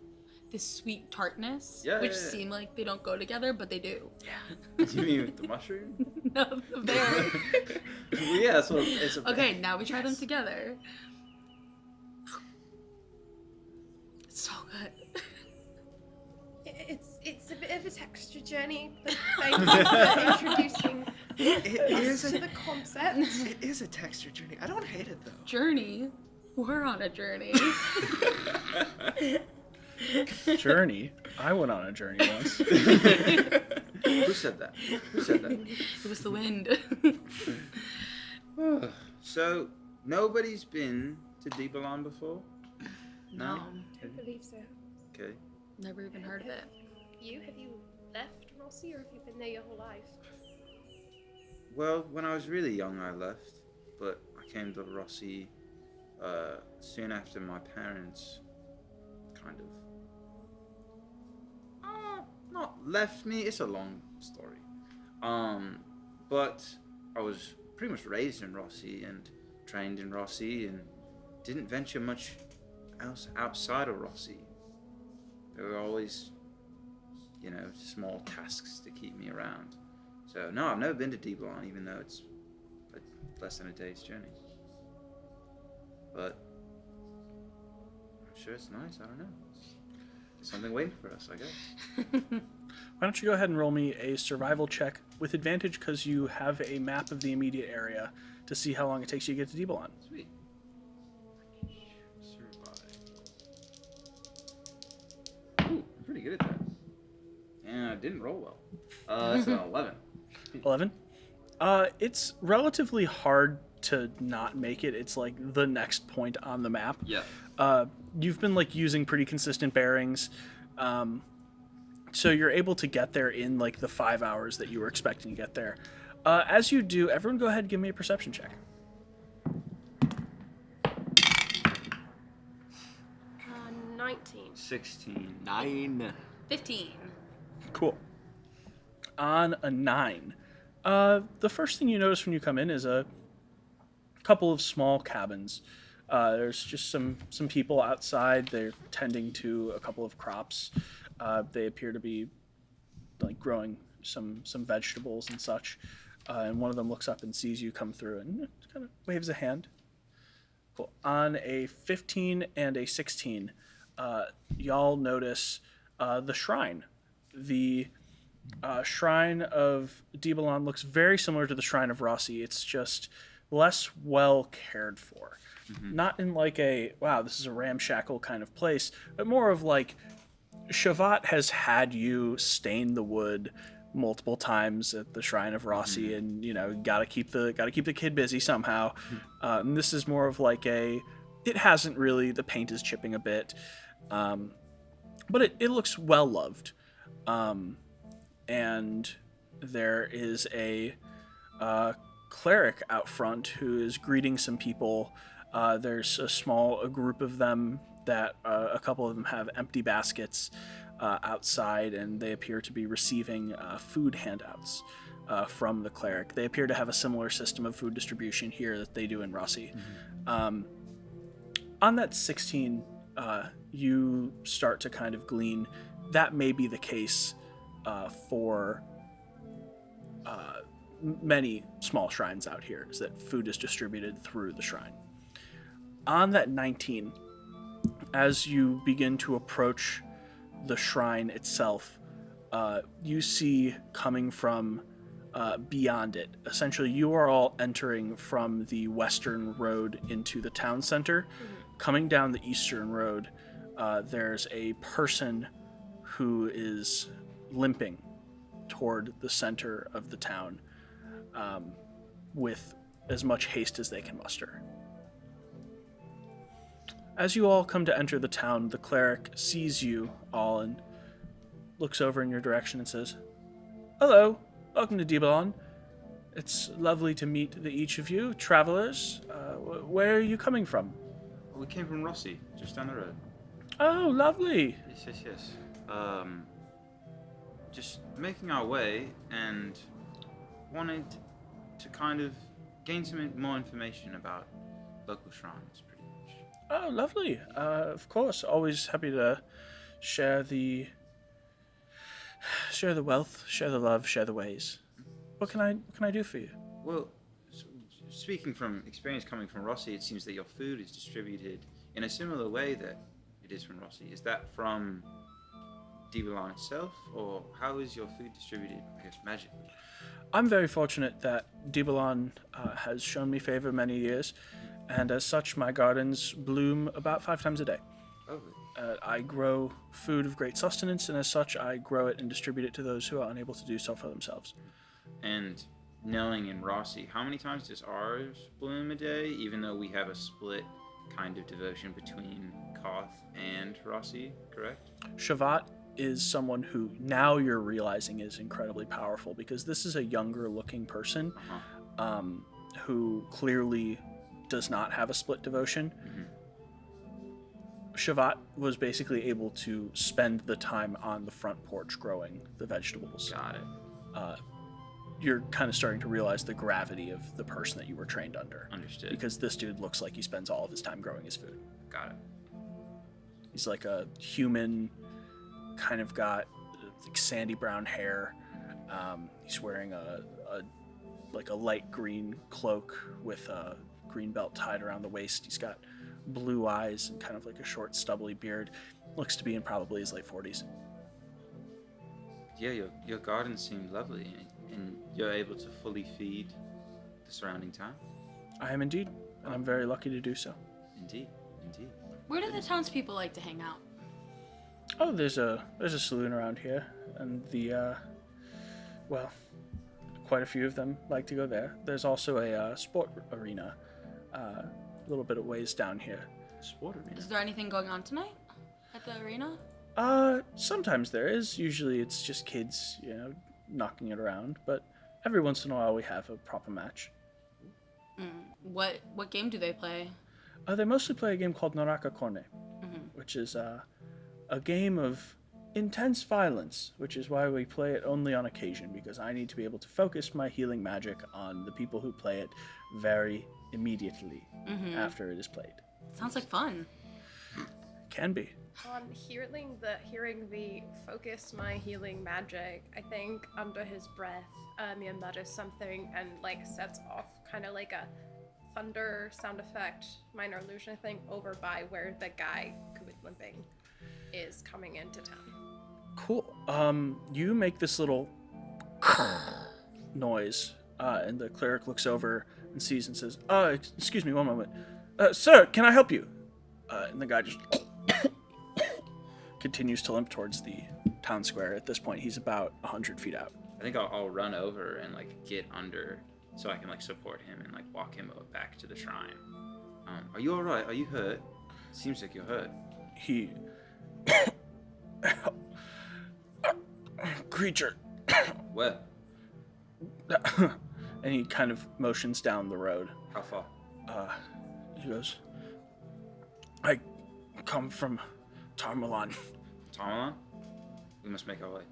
[SPEAKER 2] this sweet tartness,
[SPEAKER 4] Yeah,
[SPEAKER 2] which
[SPEAKER 4] yeah, yeah.
[SPEAKER 2] seem like they don't go together, but they do.
[SPEAKER 4] Do you mean with the mushroom?
[SPEAKER 2] No, the berry.
[SPEAKER 4] Well, yeah, so it's a
[SPEAKER 2] Okay, now we try them together. It's so good.
[SPEAKER 5] It's a bit of a texture journey, but thank you for introducing
[SPEAKER 3] It
[SPEAKER 5] us
[SPEAKER 3] is
[SPEAKER 5] to
[SPEAKER 3] a,
[SPEAKER 5] the concept.
[SPEAKER 3] it is a texture journey. I don't hate it though.
[SPEAKER 2] Journey. We're on a journey.
[SPEAKER 1] Journey. I went on a journey once.
[SPEAKER 4] Who said that? Who said that?
[SPEAKER 2] It was the wind.
[SPEAKER 4] So nobody's been to Dibalan before?
[SPEAKER 2] No,
[SPEAKER 5] I believe so.
[SPEAKER 4] Okay.
[SPEAKER 2] never even heard of it.
[SPEAKER 5] Have you left Rossi, or have you been there your whole life?
[SPEAKER 4] Well, when I was really young, I left, but I came to Rossi soon after my parents kind of not left me. It's a long story. But I was pretty much raised in Rossi and trained in Rossi and didn't venture much else outside of Rossi. There were always, small tasks to keep me around. So no, I've never been to Dibelon, even though it's less than a day's journey. But I'm sure it's nice. I don't know. There's something waiting for us, I guess.
[SPEAKER 1] Why don't you go ahead and roll me a survival check with advantage because you have a map of the immediate area to see how long it takes you to get to Dibelon.
[SPEAKER 4] Sweet. Survive. Ooh, I'm pretty good at that. And I didn't roll well. That's an 11.
[SPEAKER 1] 11. It's relatively hard to not make it. It's like the next point on the map.
[SPEAKER 4] Yeah.
[SPEAKER 1] You've been like using pretty consistent bearings. So you're able to get there in like the 5 hours that you were expecting to get there. As you do, everyone go ahead and give me a perception check.
[SPEAKER 5] 19.
[SPEAKER 4] 16.
[SPEAKER 3] 9.
[SPEAKER 2] 15.
[SPEAKER 1] Cool. On a 9. The first thing you notice when you come in is a couple of small cabins. There's just some people outside. They're tending to a couple of crops. They appear to be like growing some vegetables and such. And one of them looks up and sees you come through and kind of waves a hand. Cool. On a 15 and a 16, y'all notice the shrine. The shrine of Dibelon looks very similar to the shrine of Rossi. It's just less well cared for. Mm-hmm. Not in like a, wow, this is a ramshackle kind of place, but more of like, Shavat has had you stain the wood multiple times at the shrine of Rossi, mm-hmm. and you know, gotta keep the kid busy somehow. Mm-hmm. And this is more of like a, it hasn't really, the paint is chipping a bit, but it looks well loved. And there is a cleric out front who is greeting some people. There's a group of them that a couple of them have empty baskets outside, and they appear to be receiving food handouts from the cleric. They appear to have a similar system of food distribution here that they do in Rossi. Mm-hmm. On that 16, you start to kind of glean that may be the case for many small shrines out here, is that food is distributed through the shrine. On that 19, as you begin to approach the shrine itself, you see coming from beyond it. Essentially, you are all entering from the western road into the town center. Mm-hmm. Coming down the eastern road, there's a person who is limping toward the center of the town with as much haste as they can muster. As you all come to enter the town, the cleric sees you all and looks over in your direction and says, "Hello, welcome to Dibelon. It's lovely to meet each of you, travelers. Where are you coming from?"
[SPEAKER 4] We came from Rossi, just down the road.
[SPEAKER 1] Oh, lovely.
[SPEAKER 4] Yes. Just making our way and wanted to kind of gain some more information about local shrines, pretty much.
[SPEAKER 1] Oh, lovely. Of course, always happy to share the wealth, share the love, share the ways. What can I do for you?
[SPEAKER 4] Well, speaking from experience coming from Rossi, it seems that your food is distributed in a similar way that it is from Rossi. Is that from Dibelon itself, or how is your food distributed, I guess, magically?
[SPEAKER 1] I'm very fortunate that Dibelon has shown me favor many years, and as such, my gardens bloom about 5 times a day.
[SPEAKER 4] Oh.
[SPEAKER 1] I grow food of great sustenance, and as such, I grow it and distribute it to those who are unable to do so for themselves.
[SPEAKER 4] And knowing in Rossi, how many times does ours bloom a day, even though we have a split kind of devotion between Koth and Rossi, correct?
[SPEAKER 1] Shavat is someone who now you're realizing is incredibly powerful, because this is a younger looking person who clearly does not have a split devotion. Mm-hmm. Shavat was basically able to spend the time on the front porch growing the vegetables.
[SPEAKER 4] Got it.
[SPEAKER 1] You're kind of starting to realize the gravity of the person that you were trained under.
[SPEAKER 4] Understood.
[SPEAKER 1] Because this dude looks like he spends all of his time growing his food.
[SPEAKER 4] Got it.
[SPEAKER 1] He's like a human, kind of got like sandy brown hair, He's wearing a light green cloak with a green belt tied around the waist. He's got blue eyes and kind of like a short, stubbly beard. Looks to be in probably his late 40s.
[SPEAKER 4] Yeah, your garden seemed lovely, and you're able to fully feed the surrounding town.
[SPEAKER 1] I am indeed, and I'm very lucky to do so.
[SPEAKER 4] Indeed.
[SPEAKER 2] Where do the townspeople like to hang out?
[SPEAKER 1] Oh, there's a saloon around here, and quite a few of them like to go there. There's also a sport arena, a little bit of ways down here.
[SPEAKER 4] Sport arena.
[SPEAKER 2] Is there anything going on tonight at the arena?
[SPEAKER 1] Sometimes there is. Usually it's just kids, knocking it around. But every once in a while we have a proper match.
[SPEAKER 2] What game do they play?
[SPEAKER 1] They mostly play a game called Naraka Kone, which is a game of intense violence, which is why we play it only on occasion, because I need to be able to focus my healing magic on the people who play it very immediately after it is played.
[SPEAKER 2] Sounds like fun.
[SPEAKER 1] Can be.
[SPEAKER 5] On hearing the focus my healing magic, I think under his breath, Mia mutters something and sets off kind of like a thunder sound effect, minor illusion, I think, over by where the guy who is limping is coming into town.
[SPEAKER 1] Cool. You make this little noise, and the cleric looks over and sees and says, excuse me, one moment. Sir, can I help you? And the guy just continues to limp towards the town square. At this point, he's about 100 feet out.
[SPEAKER 4] I think I'll run over and get under so I can support him and walk him back to the shrine. Are you all right? Are you hurt? Seems like you're hurt.
[SPEAKER 1] He creature.
[SPEAKER 4] Where?
[SPEAKER 1] And he kind of motions down the road.
[SPEAKER 4] How far?
[SPEAKER 1] He goes, I come from Tarmalon.
[SPEAKER 4] Tarmalon? We must make our way.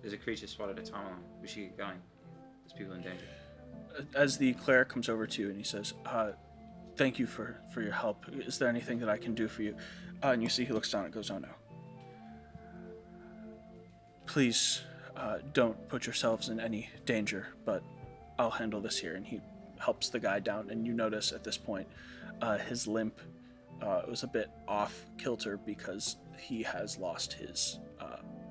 [SPEAKER 4] There's a creature spotted at Tarmalon. We should get going. There's people in danger.
[SPEAKER 1] As the cleric comes over to you and he says, thank you for your help. Is there anything that I can do for you? And you see he looks down and goes, oh no. Please don't put yourselves in any danger, but I'll handle this here. And he helps the guy down, and you notice at this point his limp was a bit off kilter because he has lost his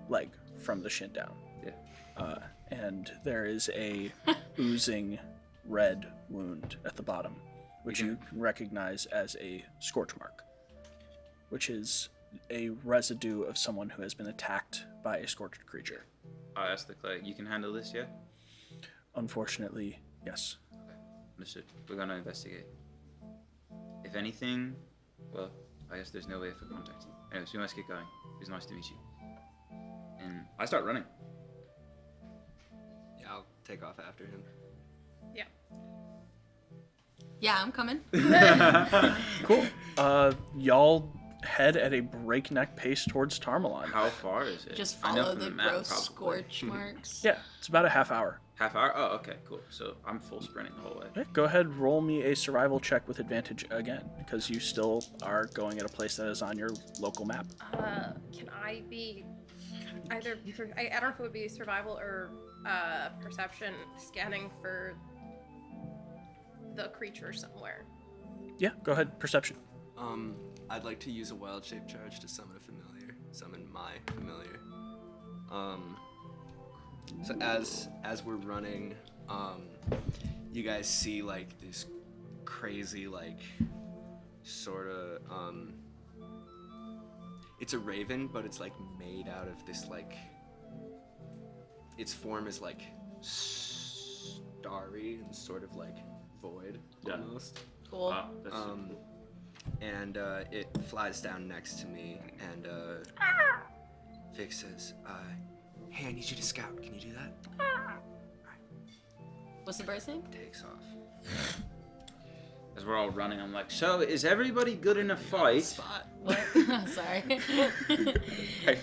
[SPEAKER 1] leg from the shin down.
[SPEAKER 4] Yeah.
[SPEAKER 1] And there is a oozing red wound at the bottom, which you can recognize as a scorch mark, which is a residue of someone who has been attacked by a scorched creature.
[SPEAKER 4] I asked the cleric, you can handle this, yeah?
[SPEAKER 1] Unfortunately, yes.
[SPEAKER 4] Okay. Understood. We're gonna investigate. If anything, well, I guess there's no way for contacting. Anyways, we must get going. It was nice to meet you. And I start running.
[SPEAKER 3] Yeah, I'll take off after him.
[SPEAKER 5] Yeah.
[SPEAKER 2] Yeah, I'm coming.
[SPEAKER 1] Cool. Y'all head at a breakneck pace towards Tarmalon.
[SPEAKER 4] How far is it?
[SPEAKER 2] Just
[SPEAKER 4] I know
[SPEAKER 2] follow
[SPEAKER 4] from
[SPEAKER 2] the
[SPEAKER 4] map,
[SPEAKER 2] gross
[SPEAKER 4] probably.
[SPEAKER 2] scorch marks.
[SPEAKER 1] Yeah, it's about a half hour.
[SPEAKER 4] Half hour? Oh, okay, cool. So I'm full sprinting the whole way.
[SPEAKER 1] Yeah, go ahead, roll me a survival check with advantage again, because you still are going at a place that is on your local map.
[SPEAKER 5] Can I be either? I don't know if it would be survival or perception, scanning for the creature somewhere.
[SPEAKER 1] Yeah, go ahead, perception.
[SPEAKER 3] I'd like to use a wild shape charge to summon a familiar. Summon my familiar. So as we're running, you guys see this crazy sort of it's a raven, but it's made out of this its form is starry and sort of void almost.
[SPEAKER 2] Cool.
[SPEAKER 4] Wow, that's super cool.
[SPEAKER 3] And it flies down next to me, and Vic says, hey, I need you to scout. Can you do that?
[SPEAKER 2] What's the bird saying?
[SPEAKER 3] Takes off.
[SPEAKER 4] As we're all running, I'm like, so is everybody good in a fight?
[SPEAKER 2] Spot. What? Sorry.
[SPEAKER 3] I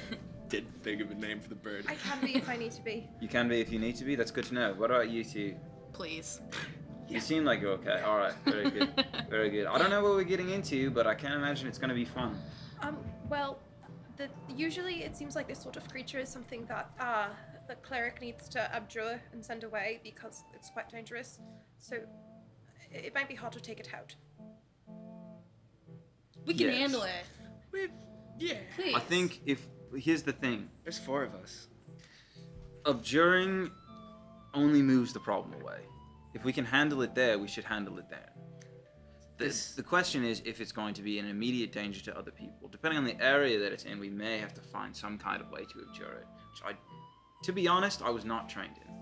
[SPEAKER 3] didn't think of a name for the bird.
[SPEAKER 5] I can be if I need to be.
[SPEAKER 4] You can be if you need to be. That's good to know. What about you two?
[SPEAKER 2] Please.
[SPEAKER 4] You seem like you're okay. All right, very good, very good. I don't know what we're getting into, but I can't imagine it's going to be fun.
[SPEAKER 5] Well, Usually it seems like this sort of creature is something that the cleric needs to abjure and send away because it's quite dangerous. So it might be hard to take it out.
[SPEAKER 2] We can
[SPEAKER 4] Yes.
[SPEAKER 2] handle it.
[SPEAKER 3] Yeah.
[SPEAKER 2] Please.
[SPEAKER 4] I think here's the thing.
[SPEAKER 3] There's 4 of us.
[SPEAKER 4] Abjuring only moves the problem away. If we can handle it there, we should handle it there. The question is if it's going to be an immediate danger to other people. Depending on the area that it's in, we may have to find some kind of way to abjure it. Which to be honest, I was not trained in.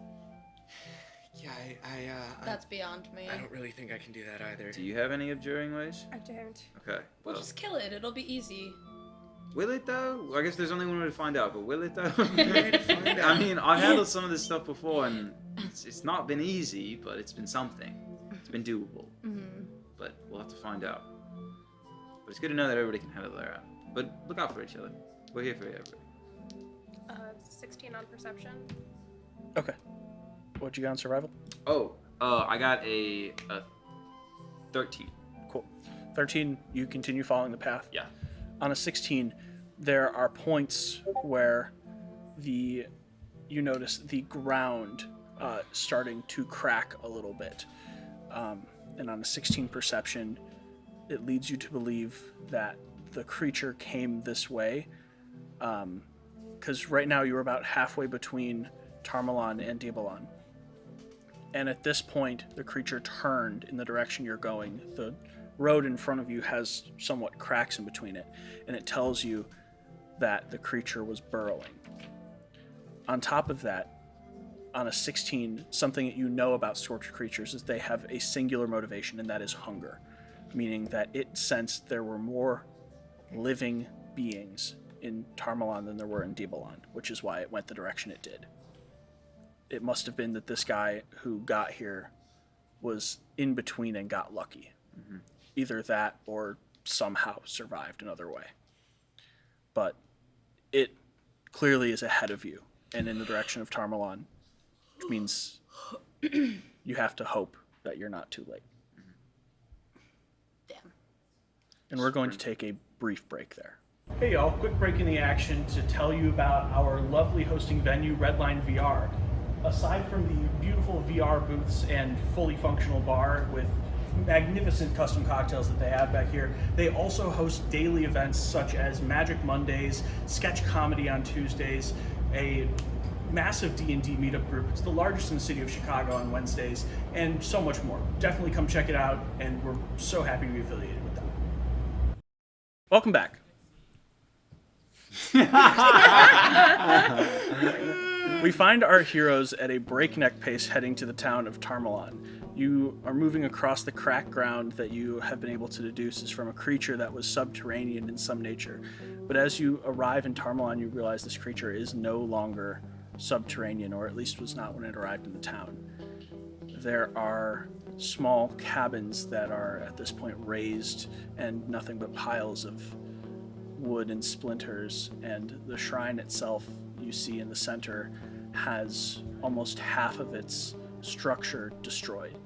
[SPEAKER 3] Yeah,
[SPEAKER 2] That's beyond me.
[SPEAKER 3] I don't really think I can do that either.
[SPEAKER 4] Do you have any abjuring ways?
[SPEAKER 5] I don't.
[SPEAKER 4] Okay.
[SPEAKER 2] We'll
[SPEAKER 4] Well,
[SPEAKER 2] just kill it. It'll be easy.
[SPEAKER 4] will it though? I guess there's only one way to find out, but will it though?
[SPEAKER 3] Way to find out.
[SPEAKER 4] I mean, I've handled some of this stuff before, and it's not been easy, but it's been something. It's been doable.
[SPEAKER 2] Mm-hmm.
[SPEAKER 4] But we'll have to find out. But it's good to know that everybody can handle their own. But look out for each other. We're here for you, everybody.
[SPEAKER 5] 16 on perception.
[SPEAKER 1] Okay. What'd you got on survival?
[SPEAKER 4] Oh, I got a 13.
[SPEAKER 1] Cool. 13, you continue following the path.
[SPEAKER 4] Yeah.
[SPEAKER 1] On a 16, there are points where you notice the ground starting to crack a little bit. And on a 16 perception, it leads you to believe that the creature came this way. Because right now you're about halfway between Tarmalon and Diabolon. And at this point, the creature turned in the direction you're going. The road in front of you has somewhat cracks in between it, and it tells you that the creature was burrowing. On top of that, on a 16, something that you know about scorched creatures is they have a singular motivation, and that is hunger, meaning that it sensed there were more living beings in Tarmalon than there were in Diabolon, which is why it went the direction it did. It must have been that this guy who got here was in between and got lucky. Mm-hmm. Either that or somehow survived another way. But it clearly is ahead of you and in the direction of Tarmalon, which means you have to hope that you're not too late.
[SPEAKER 2] Damn.
[SPEAKER 1] And we're going to take a brief break there. Hey y'all, quick break in the action to tell you about our lovely hosting venue, Redline VR. Aside from the beautiful VR booths and fully functional bar with magnificent custom cocktails that they have back here, they also host daily events such as Magic Mondays, sketch comedy on Tuesdays, a massive D&D meetup group. It's the largest in the city of Chicago on Wednesdays, and so much more. Definitely come check it out, and we're so happy to be affiliated with them. Welcome back. We find our heroes at a breakneck pace heading to the town of Tarmalon. You are moving across the cracked ground that you have been able to deduce is from a creature that was subterranean in some nature. But as you arrive in Tarmalon, you realize this creature is no longer subterranean, or at least was not when it arrived in the town. There are small cabins that are at this point raised and nothing but piles of wood and splinters, and the shrine itself you see in the center has almost half of its structure destroyed.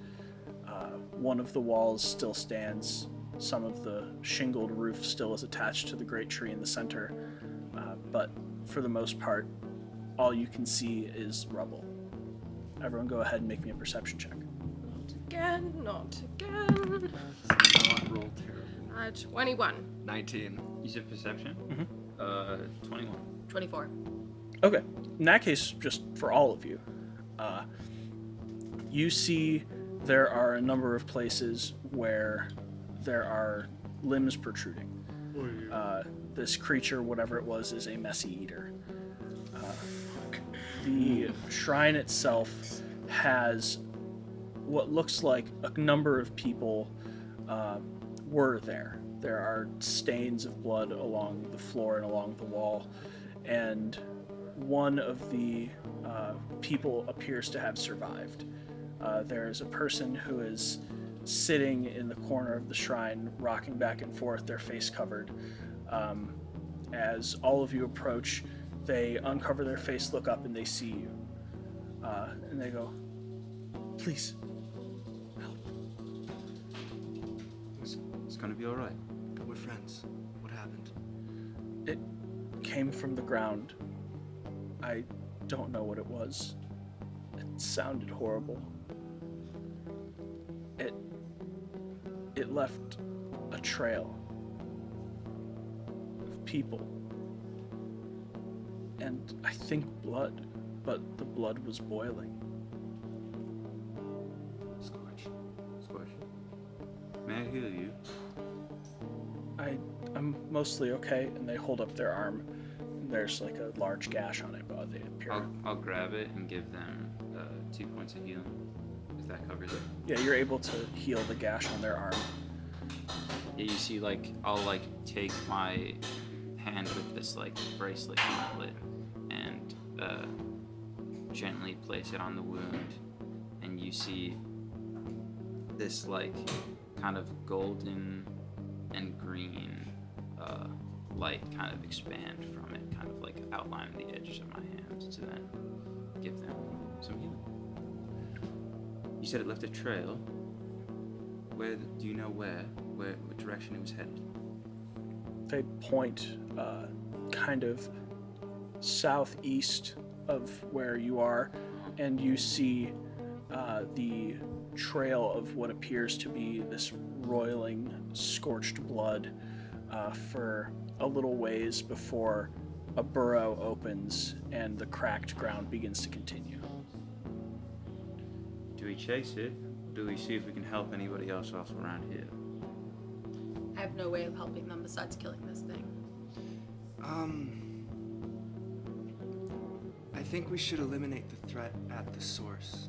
[SPEAKER 1] One of the walls still stands. Some of the shingled roof still is attached to the great tree in the center, but for the most part, all you can see is rubble. Everyone go ahead and make me a perception check.
[SPEAKER 5] Not again.
[SPEAKER 3] Not roll terrible.
[SPEAKER 5] 21.
[SPEAKER 3] 19.
[SPEAKER 4] You said perception?
[SPEAKER 1] Mm-hmm.
[SPEAKER 4] 21.
[SPEAKER 2] 24.
[SPEAKER 1] Okay, in that case, just for all of you, you see there are a number of places where there are limbs protruding. This creature, whatever it was, is a messy eater. The shrine itself has what looks like a number of people were there. There are stains of blood along the floor and along the wall, and one of the people appears to have survived. There is a person who is sitting in the corner of the shrine, rocking back and forth, their face covered. As all of you approach, they uncover their face, look up, and they see you. And they go, "Please, help."
[SPEAKER 4] It's gonna be alright.
[SPEAKER 3] But we're friends. What happened?
[SPEAKER 1] It came from the ground. I don't know what it was. It sounded horrible. It left a trail of people. And I think blood, but the blood was boiling.
[SPEAKER 4] Scorch. May I heal you?
[SPEAKER 1] I'm mostly okay, and they hold up their arm, and there's like a large gash on it, but they appear.
[SPEAKER 4] I'll grab it and give them 2 points of healing, if that covers it.
[SPEAKER 1] Yeah, you're able to heal the gash on their arm.
[SPEAKER 4] Yeah, you see, like, I'll, like, take my hand with this, like, bracelet gauntlet and gently place it on the wound, and you see this, like, kind of golden and green light kind of expand from it, kind of like outline the edges of my hands to then give them some healing. You said it left a trail. Where do you know what direction it was headed?
[SPEAKER 1] They point kind of southeast of where you are, and you see the trail of what appears to be this roiling, scorched blood for a little ways before a burrow opens and the cracked ground begins to continue.
[SPEAKER 4] Do we chase it? Or do we see if we can help anybody else around here?
[SPEAKER 2] I have no way of helping them besides killing this thing.
[SPEAKER 3] I think we should eliminate the threat at the source.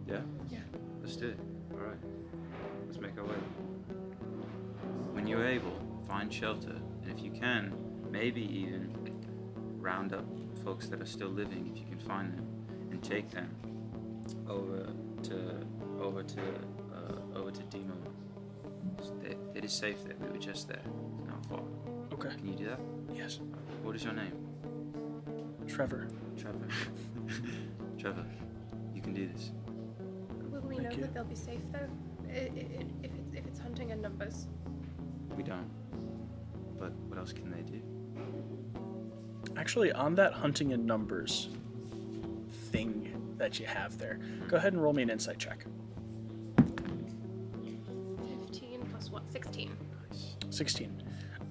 [SPEAKER 4] Yeah?
[SPEAKER 5] Yeah.
[SPEAKER 4] Let's do it. Alright. Let's make our way. When you're able, find shelter. And if you can, maybe even round up folks that are still living, if you can find them, and take them over to Demo. It is safe there. We were just there. It's not far.
[SPEAKER 1] Okay.
[SPEAKER 4] Can you do that?
[SPEAKER 1] Yes.
[SPEAKER 4] What is your name?
[SPEAKER 1] Trevor.
[SPEAKER 4] Trevor. Trevor, you can do this.
[SPEAKER 5] Will we
[SPEAKER 1] Thank
[SPEAKER 5] know
[SPEAKER 1] you.
[SPEAKER 5] that they'll be safe though? If it's hunting in numbers.
[SPEAKER 4] We don't. But what else can they do?
[SPEAKER 1] Actually, on that hunting in numbers thing that you have there, go ahead and roll me an insight check.
[SPEAKER 5] 15 plus what? 16.
[SPEAKER 4] Nice.
[SPEAKER 1] 16.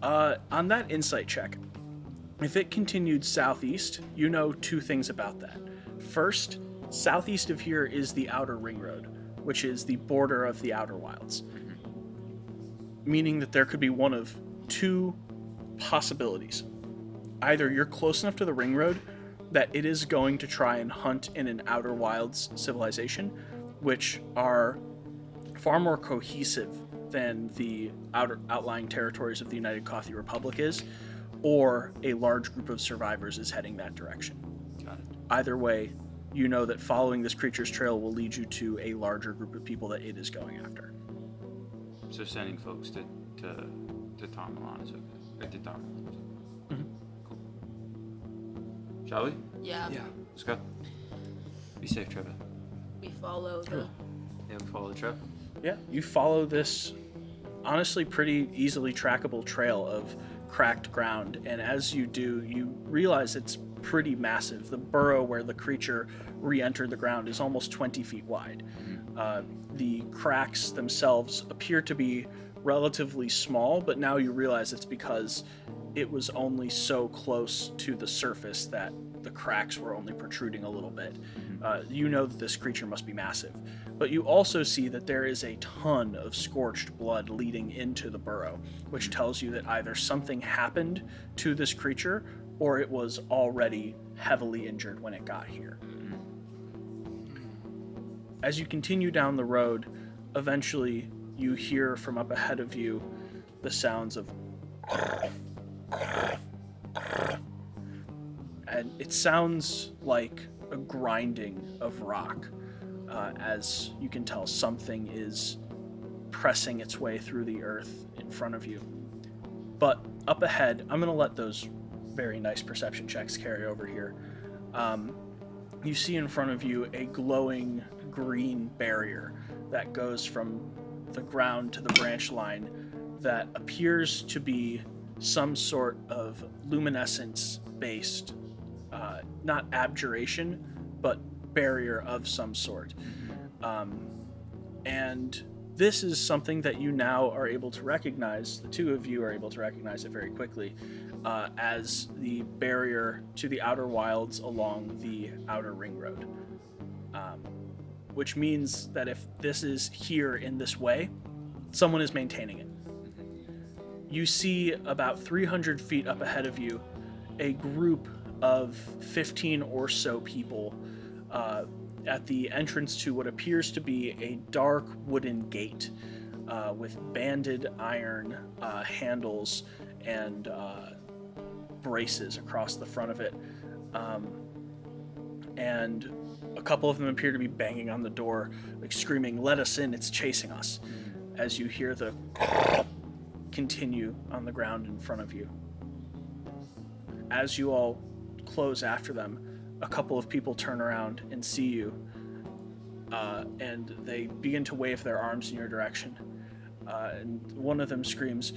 [SPEAKER 1] On that insight check, if it continued southeast, you know two things about that. First, southeast of here is the Outer Ring Road, which is the border of the Outer Wilds. Meaning that there could be one of two possibilities. Either you're close enough to the Ring Road that it is going to try and hunt in an Outer Wilds civilization, which are far more cohesive than the outlying territories of the United Coffee Republic is, or a large group of survivors is heading that direction.
[SPEAKER 4] Got it.
[SPEAKER 1] Either way, you know that following this creature's trail will lead you to a larger group of people that it is going after.
[SPEAKER 4] So sending folks to Tarmalon is okay. Or to Tarmalon is okay.
[SPEAKER 1] Mhm.
[SPEAKER 4] Cool. Shall we?
[SPEAKER 2] Yeah.
[SPEAKER 4] Let's go. Be safe, Trevor.
[SPEAKER 2] We follow the.
[SPEAKER 1] Cool.
[SPEAKER 4] Yeah, we follow the trail.
[SPEAKER 1] Yeah, you follow this honestly pretty easily trackable trail of cracked ground, and as you do, you realize it's pretty massive. The burrow where the creature re-entered the ground is almost 20 feet wide. The cracks themselves appear to be relatively small, but now you realize it's because it was only so close to the surface that the cracks were only protruding a little bit. You know that this creature must be massive, but you also see that there is a ton of scorched blood leading into the burrow, which tells you that either something happened to this creature or it was already heavily injured when it got here. As you continue down the road, eventually you hear from up ahead of you the sounds of and it sounds like a grinding of rock. As you can tell, something is pressing its way through the earth in front of you. But up ahead, I'm going to let those very nice perception checks carry over here. You see in front of you a glowing green barrier that goes from the ground to the branch line that appears to be some sort of luminescence-based, not abjuration, but barrier of some sort. And this is something that you now are able to recognize, the two of you are able to recognize it very quickly, as the barrier to the outer wilds along the outer ring road. Which means that if this is here in this way, someone is maintaining it. You see about 300 feet up ahead of you a group of 15 or so people at the entrance to what appears to be a dark wooden gate with banded iron handles and braces across the front of it. And a couple of them appear to be banging on the door, like screaming, "Let us in, it's chasing us," as you hear the continue on the ground in front of you. As you all close after them, a couple of people turn around and see you, and they begin to wave their arms in your direction. And one of them screams,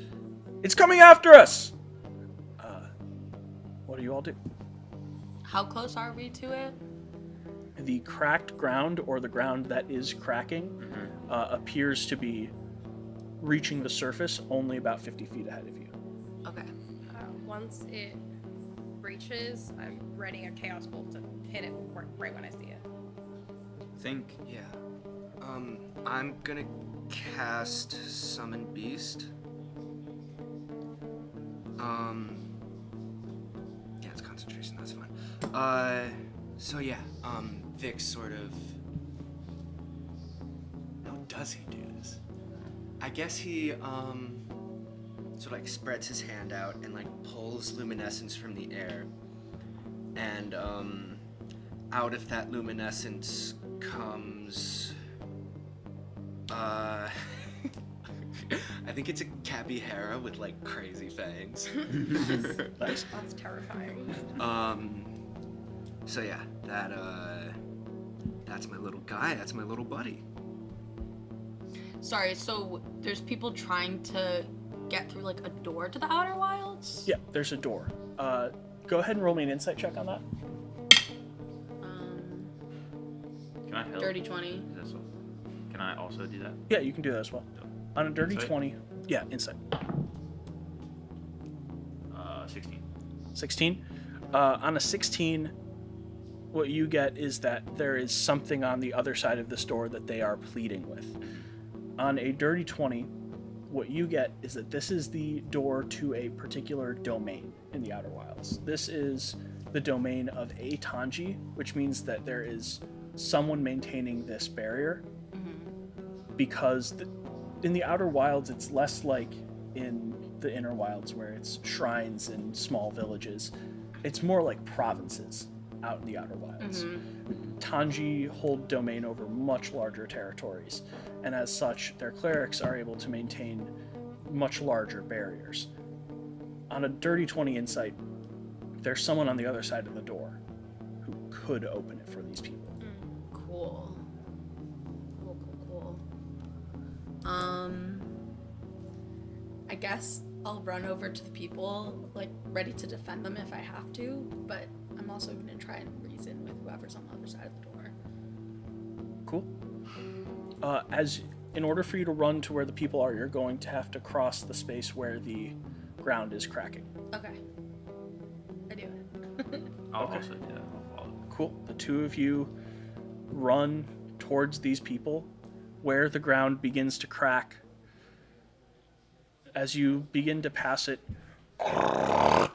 [SPEAKER 1] "It's coming after us!" What do you all do?
[SPEAKER 2] How close are we to it?
[SPEAKER 1] The cracked ground, or the ground that is cracking, appears to be reaching the surface only about 50 feet ahead of you.
[SPEAKER 2] Okay.
[SPEAKER 5] Once it reaches, I'm ready a chaos bolt to hit it right when I see it.
[SPEAKER 4] Think.
[SPEAKER 3] Yeah. I'm gonna cast Summon Beast. Yeah, it's concentration, that's fine. So yeah, Vic sort of... How does he do this? I guess he, sort of like spreads his hand out and like pulls luminescence from the air. And, out of that luminescence comes, I think it's a Cabihera with like crazy fangs.
[SPEAKER 1] Nice.
[SPEAKER 5] That's terrifying.
[SPEAKER 3] So yeah, that's my little guy, that's my little buddy.
[SPEAKER 2] Sorry, so there's people trying to get through like a door to the Outer Wilds?
[SPEAKER 1] Yeah, there's a door. Go ahead and roll me an insight check on that.
[SPEAKER 4] Can I help?
[SPEAKER 2] Dirty 20.
[SPEAKER 4] Is that can I also do that?
[SPEAKER 1] Yeah, you can do that as well. On a dirty
[SPEAKER 4] Insight?
[SPEAKER 1] 20, yeah, insight.
[SPEAKER 4] 16.
[SPEAKER 1] 16. On a 16, what you get is that there is something on the other side of this door that they are pleading with. On a dirty 20, what you get is that this is the door to a particular domain in the Outer Wilds. This is the domain of a Tanji, which means that there is someone maintaining this barrier. Because in the Outer Wilds, it's less like in the Inner Wilds where it's shrines and small villages. It's more like provinces out in the Outer Wilds. Tanji hold domain over much larger territories, and as such, their clerics are able to maintain much larger barriers. On a dirty 20 insight, there's someone on the other side of the door who could open it for these people.
[SPEAKER 2] Cool. I guess I'll run over to the people, like, ready to defend them if I have to, but I'm also gonna try and reason with whoever's on the other side of the door.
[SPEAKER 1] Cool. In order for you to run to where the people are, you're going to have to cross the space where the ground is cracking.
[SPEAKER 2] Okay. I do it.
[SPEAKER 4] I'll
[SPEAKER 1] Okay.
[SPEAKER 4] also do that. I'll follow.
[SPEAKER 1] Cool. The two of you run towards these people where the ground begins to crack. As you begin to pass it, the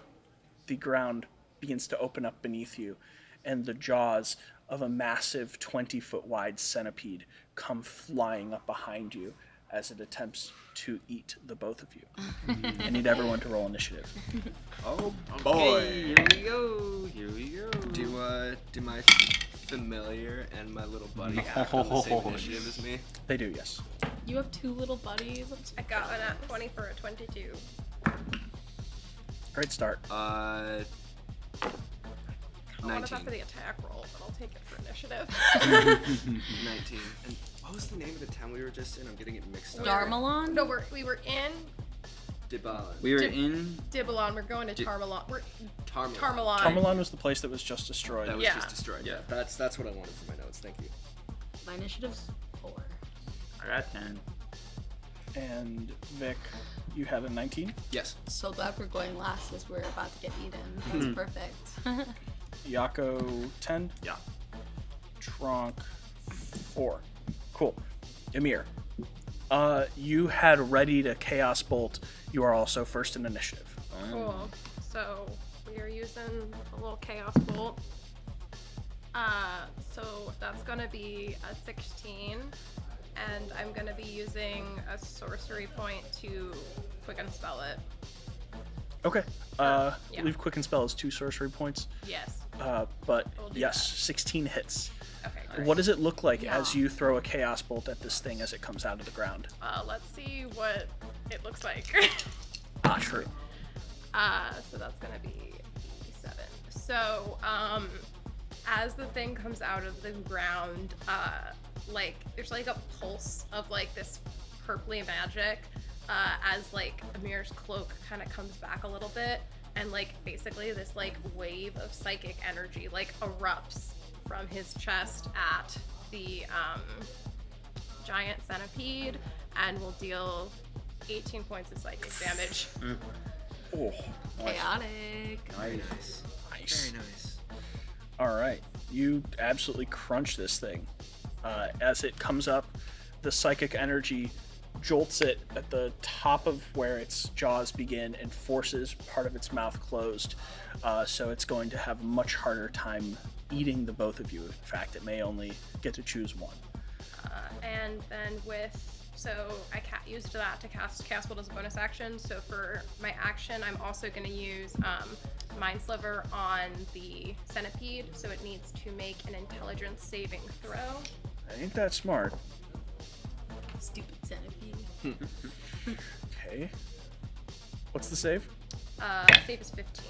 [SPEAKER 1] ground begins to open up beneath you, and the jaws of a massive 20-foot wide centipede come flying up behind you as it attempts to eat the both of you. I need everyone to roll initiative.
[SPEAKER 3] Oh
[SPEAKER 4] Okay,
[SPEAKER 3] boy!
[SPEAKER 4] here we go. Here we go.
[SPEAKER 3] Do my familiar and my little buddy act on the same initiative as me?
[SPEAKER 1] They do, yes.
[SPEAKER 2] You have two little buddies. That's
[SPEAKER 5] I got an at 20 for a 22.
[SPEAKER 1] Great start.
[SPEAKER 5] I want it
[SPEAKER 3] 19.
[SPEAKER 5] after the attack roll, but I'll take it for initiative.
[SPEAKER 3] 19. And what was the name of the town we were just in? I'm getting it mixed up.
[SPEAKER 2] Darmalon?
[SPEAKER 5] No, we were in
[SPEAKER 3] Dibon.
[SPEAKER 4] We were in.
[SPEAKER 5] Dibalon, we're going to Tarmalon. We're
[SPEAKER 3] Tarmalon.
[SPEAKER 5] Tarmalon.
[SPEAKER 1] Tarmalon was the place that was just destroyed.
[SPEAKER 3] That was
[SPEAKER 5] Yeah.
[SPEAKER 3] just destroyed. Yeah, that's what I wanted for my notes. Thank you.
[SPEAKER 2] My initiative's 4.
[SPEAKER 4] I got 10.
[SPEAKER 1] And Vic, you had a 19.
[SPEAKER 3] Yes.
[SPEAKER 2] So glad we're going last because we're about to get eaten. That's perfect.
[SPEAKER 1] Yako 10.
[SPEAKER 4] Yeah.
[SPEAKER 1] Tronk 4. Cool. Emir, you had ready to Chaos Bolt. You are also first in initiative.
[SPEAKER 5] Cool. So we are using a little Chaos Bolt. So that's gonna be a 16, and I'm gonna be using a sorcery point to quicken spell it.
[SPEAKER 1] Okay.
[SPEAKER 5] Yeah.
[SPEAKER 1] I believe Quicken Spell is 2 sorcery points.
[SPEAKER 5] Yes.
[SPEAKER 1] But
[SPEAKER 5] We'll do
[SPEAKER 1] yes,
[SPEAKER 5] that.
[SPEAKER 1] 16 hits.
[SPEAKER 5] Okay. Great.
[SPEAKER 1] What does it look like
[SPEAKER 2] Yeah.
[SPEAKER 1] as you throw a Chaos Bolt at this thing as it comes out of the ground?
[SPEAKER 5] Let's see what it looks like.
[SPEAKER 1] True.
[SPEAKER 5] So that's gonna be 7. So, as the thing comes out of the ground, like there's like a pulse of like this purpley magic, as like Amir's cloak kind of comes back a little bit, and like basically this like wave of psychic energy like erupts from his chest at the giant centipede, and will deal 18 points of psychic damage.
[SPEAKER 1] Oh,
[SPEAKER 2] Chaotic.
[SPEAKER 3] Nice.
[SPEAKER 1] nice.
[SPEAKER 3] Very nice.
[SPEAKER 1] All right, you absolutely crunch this thing. As it comes up, the psychic energy jolts it at the top of where its jaws begin and forces part of its mouth closed. So it's going to have a much harder time eating the both of you. In fact, it may only get to choose one.
[SPEAKER 5] And then so I used that to cast Bolt as a bonus action. So for my action, I'm also going to use Mind Sliver on the centipede. So it needs to make an intelligence saving throw.
[SPEAKER 1] Ain't that smart?
[SPEAKER 2] Stupid centipede.
[SPEAKER 1] Okay. What's the save?
[SPEAKER 5] Save is 15.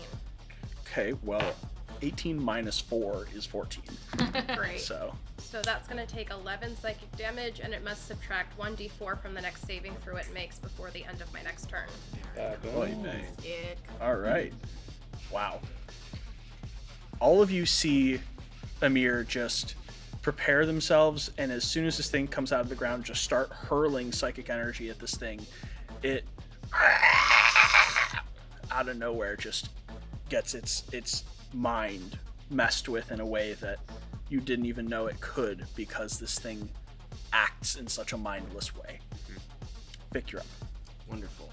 [SPEAKER 1] Okay, well, 18 minus 4 is 14.
[SPEAKER 5] Great.
[SPEAKER 1] So,
[SPEAKER 5] So that's going to take 11 psychic damage, and it must subtract 1d4 from the next saving throw it makes before the end of my next turn.
[SPEAKER 1] oy vey.
[SPEAKER 2] Sick.
[SPEAKER 1] All right. Wow. All of you see Emir just prepare themselves, and as soon as this thing comes out of the ground, just start hurling psychic energy at this thing. It, out of nowhere, just gets its mind messed with in a way that you didn't even know it could, because this thing acts in such a mindless way. Vic, you're up.
[SPEAKER 3] Wonderful.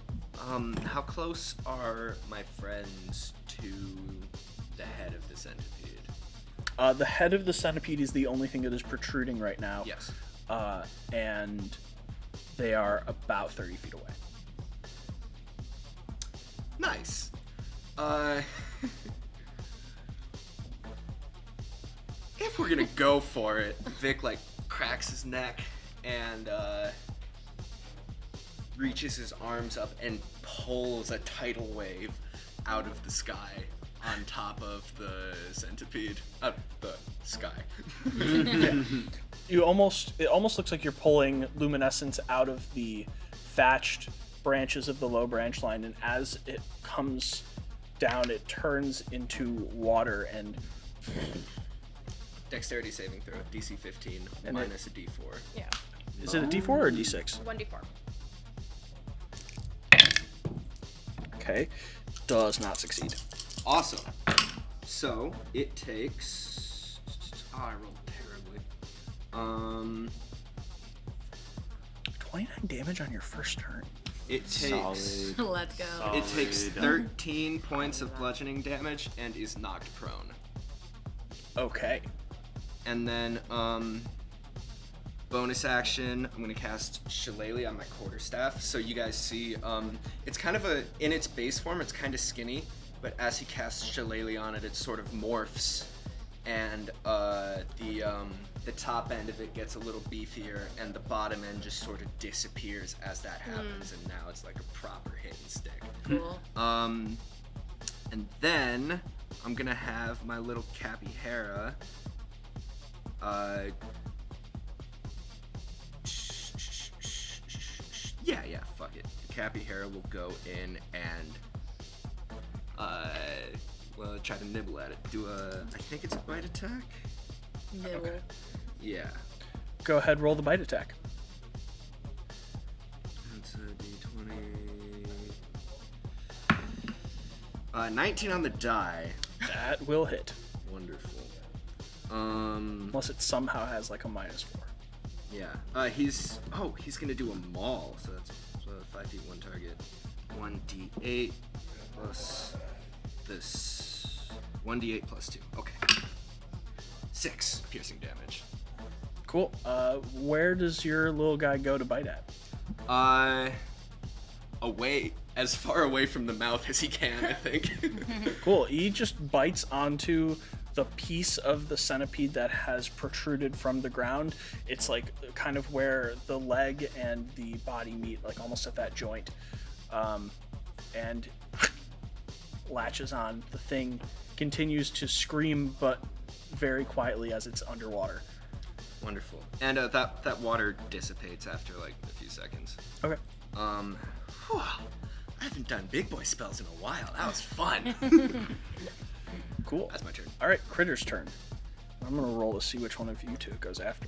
[SPEAKER 3] How close are my friends to the head of the centipede?
[SPEAKER 1] The head of the centipede is the only thing that is protruding right now.
[SPEAKER 3] Yes.
[SPEAKER 1] And they are about 30 feet away.
[SPEAKER 3] Nice. If we're gonna go for it, Vic like cracks his neck and reaches his arms up and pulls a tidal wave out of the sky on top of the centipede. The sky.
[SPEAKER 1] It almost looks like you're pulling luminescence out of the thatched branches of the low branch line, and as it comes down, it turns into water and
[SPEAKER 3] Dexterity saving throw, DC 15
[SPEAKER 1] And
[SPEAKER 3] minus a D4.
[SPEAKER 5] Yeah.
[SPEAKER 1] is it a D4 or a D6?
[SPEAKER 5] 1d4.
[SPEAKER 3] Okay.
[SPEAKER 1] Does not succeed.
[SPEAKER 3] Awesome. So it takes. Oh, I rolled terribly.
[SPEAKER 1] 29 damage on your first turn.
[SPEAKER 3] It takes.
[SPEAKER 4] Solid.
[SPEAKER 2] Let's go.
[SPEAKER 4] Solid.
[SPEAKER 3] It takes
[SPEAKER 4] Solid.
[SPEAKER 3] 13 points of bludgeoning damage and is knocked prone.
[SPEAKER 1] Okay.
[SPEAKER 3] And then, bonus action, I'm gonna cast Shillelagh on my quarterstaff. So you guys see, it's kind of in its base form, it's kind of skinny, but as he casts Shillelagh on it, it sort of morphs, and the top end of it gets a little beefier, and the bottom end just sort of disappears as that happens, and now it's like a proper hit and stick.
[SPEAKER 2] Cool.
[SPEAKER 3] And then I'm gonna have my little Capyhera. Yeah, fuck it. Cappy Hair will go in and try to nibble at it. I think it's a bite attack?
[SPEAKER 2] Nibble.
[SPEAKER 3] Yeah.
[SPEAKER 1] Go ahead, roll the bite attack.
[SPEAKER 3] That's a d20. 19 on the die.
[SPEAKER 1] That will hit.
[SPEAKER 3] Wonderful.
[SPEAKER 1] Unless it somehow has like a -4.
[SPEAKER 3] Yeah. He's gonna do a maul, so that's 5 feet 1 target. 1d8 plus this. 1d8 plus 2. Okay. 6 piercing damage.
[SPEAKER 1] Cool. Where does your little guy go to bite at?
[SPEAKER 3] Away, as far away from the mouth as he can, I think.
[SPEAKER 1] Cool. He just bites onto the piece of the centipede that has protruded from the ground. It's like kind of where the leg and the body meet, like almost at that joint. And latches on. The thing continues to scream, but very quietly as it's underwater.
[SPEAKER 3] Wonderful. And that water dissipates after like a few seconds.
[SPEAKER 1] Okay.
[SPEAKER 3] Whew, I haven't done big boy spells in a while. That was fun.
[SPEAKER 1] Cool.
[SPEAKER 3] That's my turn.
[SPEAKER 1] All right, Critter's turn. I'm gonna roll to see which one of you two it goes after.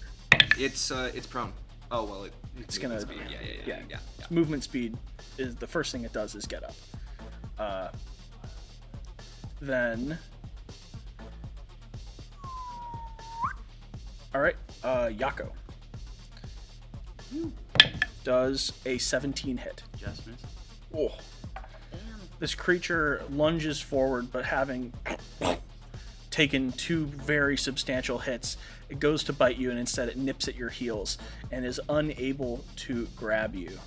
[SPEAKER 3] It's prone. Oh well,
[SPEAKER 1] It's gonna.
[SPEAKER 3] speed. Yeah.
[SPEAKER 1] Its movement speed is the first thing it does is get up. Then. All right, Yako. Does a 17 hit.
[SPEAKER 4] Just missed.
[SPEAKER 1] Oh. This creature lunges forward, but having taken 2 very substantial hits, it goes to bite you, and instead it nips at your heels and is unable to grab you.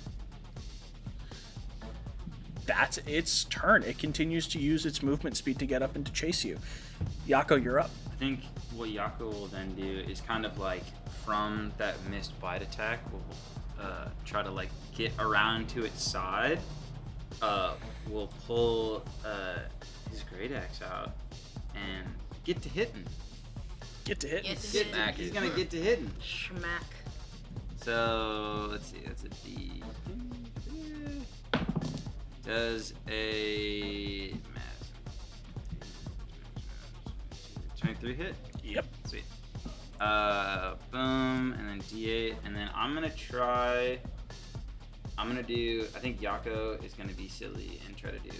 [SPEAKER 1] That's its turn. It continues to use its movement speed to get up and to chase you. Yako, you're up.
[SPEAKER 4] I think what Yako will then do is kind of like from that missed bite attack, will try to like get around to its side. Will pull his great axe out and get to hitting.
[SPEAKER 1] Get to hit.
[SPEAKER 2] Get to
[SPEAKER 4] Get
[SPEAKER 2] hit.
[SPEAKER 4] back. He's gonna get to hitting.
[SPEAKER 2] Schmack.
[SPEAKER 4] So let's see. That's a D. Does a 23 hit?
[SPEAKER 1] Yep.
[SPEAKER 4] Sweet. Boom, and then D8, and then I'm gonna do. I think Yako is gonna be silly and try to do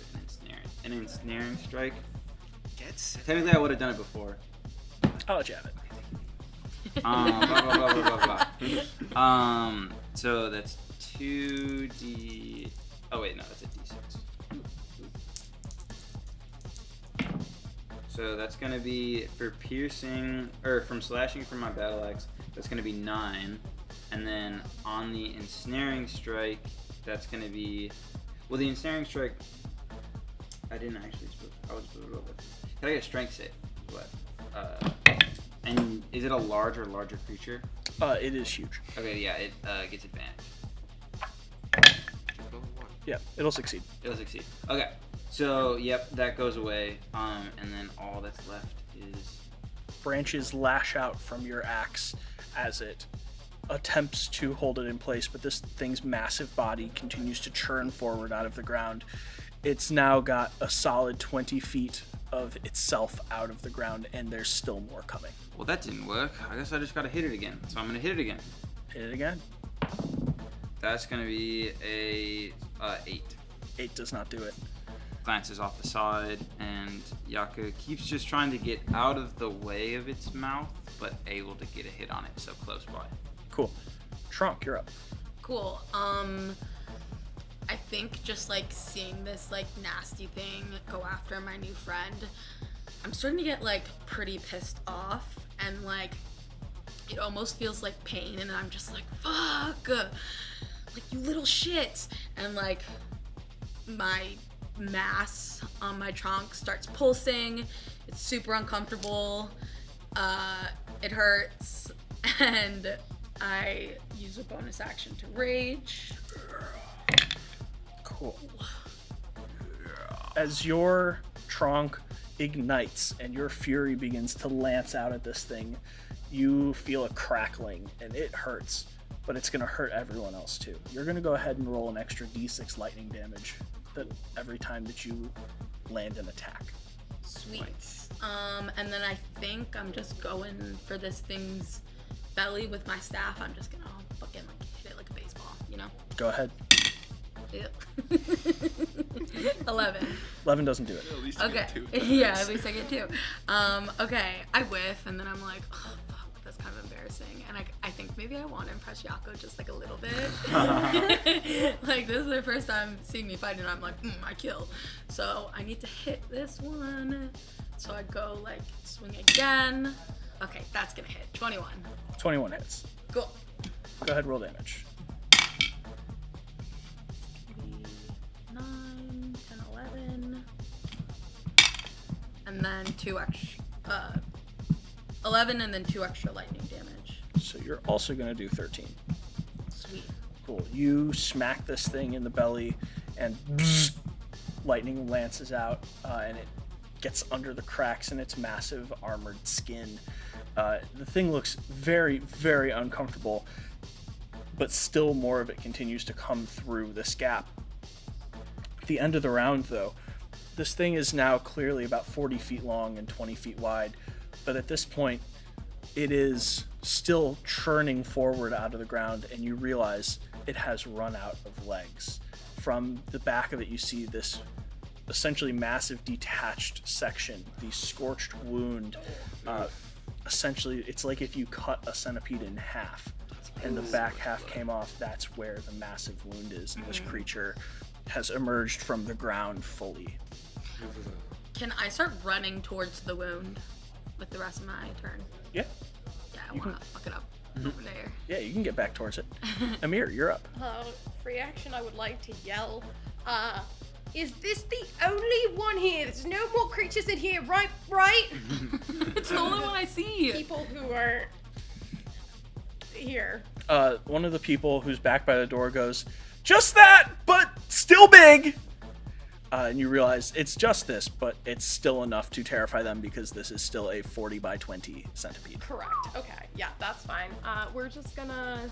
[SPEAKER 4] an ensnaring strike. Technically, I would have done it before.
[SPEAKER 1] I'll let you have it.
[SPEAKER 4] So that's 2D. Oh wait, no, that's a D6. So that's gonna be for piercing, or from slashing from my battle axe. That's gonna be 9, and then on the ensnaring strike, that's gonna be. Well, the ensnaring strike. I didn't actually. I was supposed to roll it. Can I get a strength save? What? And is it a larger creature?
[SPEAKER 1] It is huge.
[SPEAKER 4] Okay, yeah, it gets advantage.
[SPEAKER 1] Yeah, it'll succeed.
[SPEAKER 4] It'll succeed. Okay, so yep, that goes away. And then all that's left is
[SPEAKER 1] Branches lash out from your axe as it attempts to hold it in place, but this thing's massive body continues to churn forward out of the ground. It's now got a solid 20 feet of itself out of the ground, and there's still more coming.
[SPEAKER 4] Well, that didn't work. I guess I just gotta hit it again. So I'm gonna hit it again.
[SPEAKER 1] Hit it again.
[SPEAKER 4] That's gonna be a 8.
[SPEAKER 1] 8 does not do it.
[SPEAKER 4] Glances off the side, and Yaka keeps just trying to get out of the way of its mouth, but able to get a hit on it so close by.
[SPEAKER 1] Cool. Trunk, you're up.
[SPEAKER 2] Cool. I think just like seeing this like nasty thing go after my new friend, I'm starting to get like pretty pissed off, and like it almost feels like pain, and I'm just like, fuck, like you little shit, and like my mass on my trunk starts pulsing. It's super uncomfortable. It hurts, and I use a bonus action to rage.
[SPEAKER 1] Cool. As your trunk ignites and your fury begins to lance out at this thing, you feel a crackling and it hurts, but it's going to hurt everyone else too. You're going to go ahead and roll an extra d6 lightning damage every time that you land an attack.
[SPEAKER 2] Sweet. And then I think I'm just going for this thing's belly with my staff. I'm just gonna fucking hit it like a baseball, you know?
[SPEAKER 1] Go ahead.
[SPEAKER 2] Yep. 11.
[SPEAKER 1] 11 doesn't do it.
[SPEAKER 3] At least you
[SPEAKER 2] Okay.
[SPEAKER 3] get 2.
[SPEAKER 2] Yeah, at least I get 2. Okay, I whiff, and then I'm like, oh, fuck, that's kind of embarrassing. And I think maybe I want to impress Yako just like a little bit. Like, this is their first time seeing me fight, and I'm like, I kill. So I need to hit this one. So I go, like, swing again. Okay, that's gonna hit. 21.
[SPEAKER 1] 21 hits.
[SPEAKER 2] Cool.
[SPEAKER 1] Go ahead, roll damage.
[SPEAKER 2] 9, 10, 11. And then 2 extra, 11 and then 2 extra lightning damage.
[SPEAKER 1] So you're also going to do 13.
[SPEAKER 2] Sweet.
[SPEAKER 1] Cool. You smack this thing in the belly, and bzzz, lightning lances out, and it gets under the cracks in its massive armored skin. The thing looks very, very uncomfortable, but still more of it continues to come through this gap. At the end of the round, though, this thing is now clearly about 40 feet long and 20 feet wide, but at this point, it is still churning forward out of the ground, and you realize it has run out of legs. From the back of it, you see this essentially massive detached section, the scorched wound. Essentially, it's like if you cut a centipede in half and the back half came off. That's where the massive wound is, and this creature has emerged from the ground fully.
[SPEAKER 2] Can I start running towards the wound with the rest of my turn?
[SPEAKER 1] Yeah.
[SPEAKER 2] Yeah, I want to fuck it up over there.
[SPEAKER 1] Yeah, you can get back towards it. Amir, you're up.
[SPEAKER 5] Free action, I would like to yell. Is this the only one here? There's no more creatures in here, right?
[SPEAKER 2] It's the only one I see.
[SPEAKER 5] People who are here.
[SPEAKER 1] One of the people who's back by the door goes, "Just that, but still big!" And you realize it's just this, but it's still enough to terrify them because this is still a 40 by 20 centipede.
[SPEAKER 5] Correct. Okay. Yeah, that's fine. We're just gonna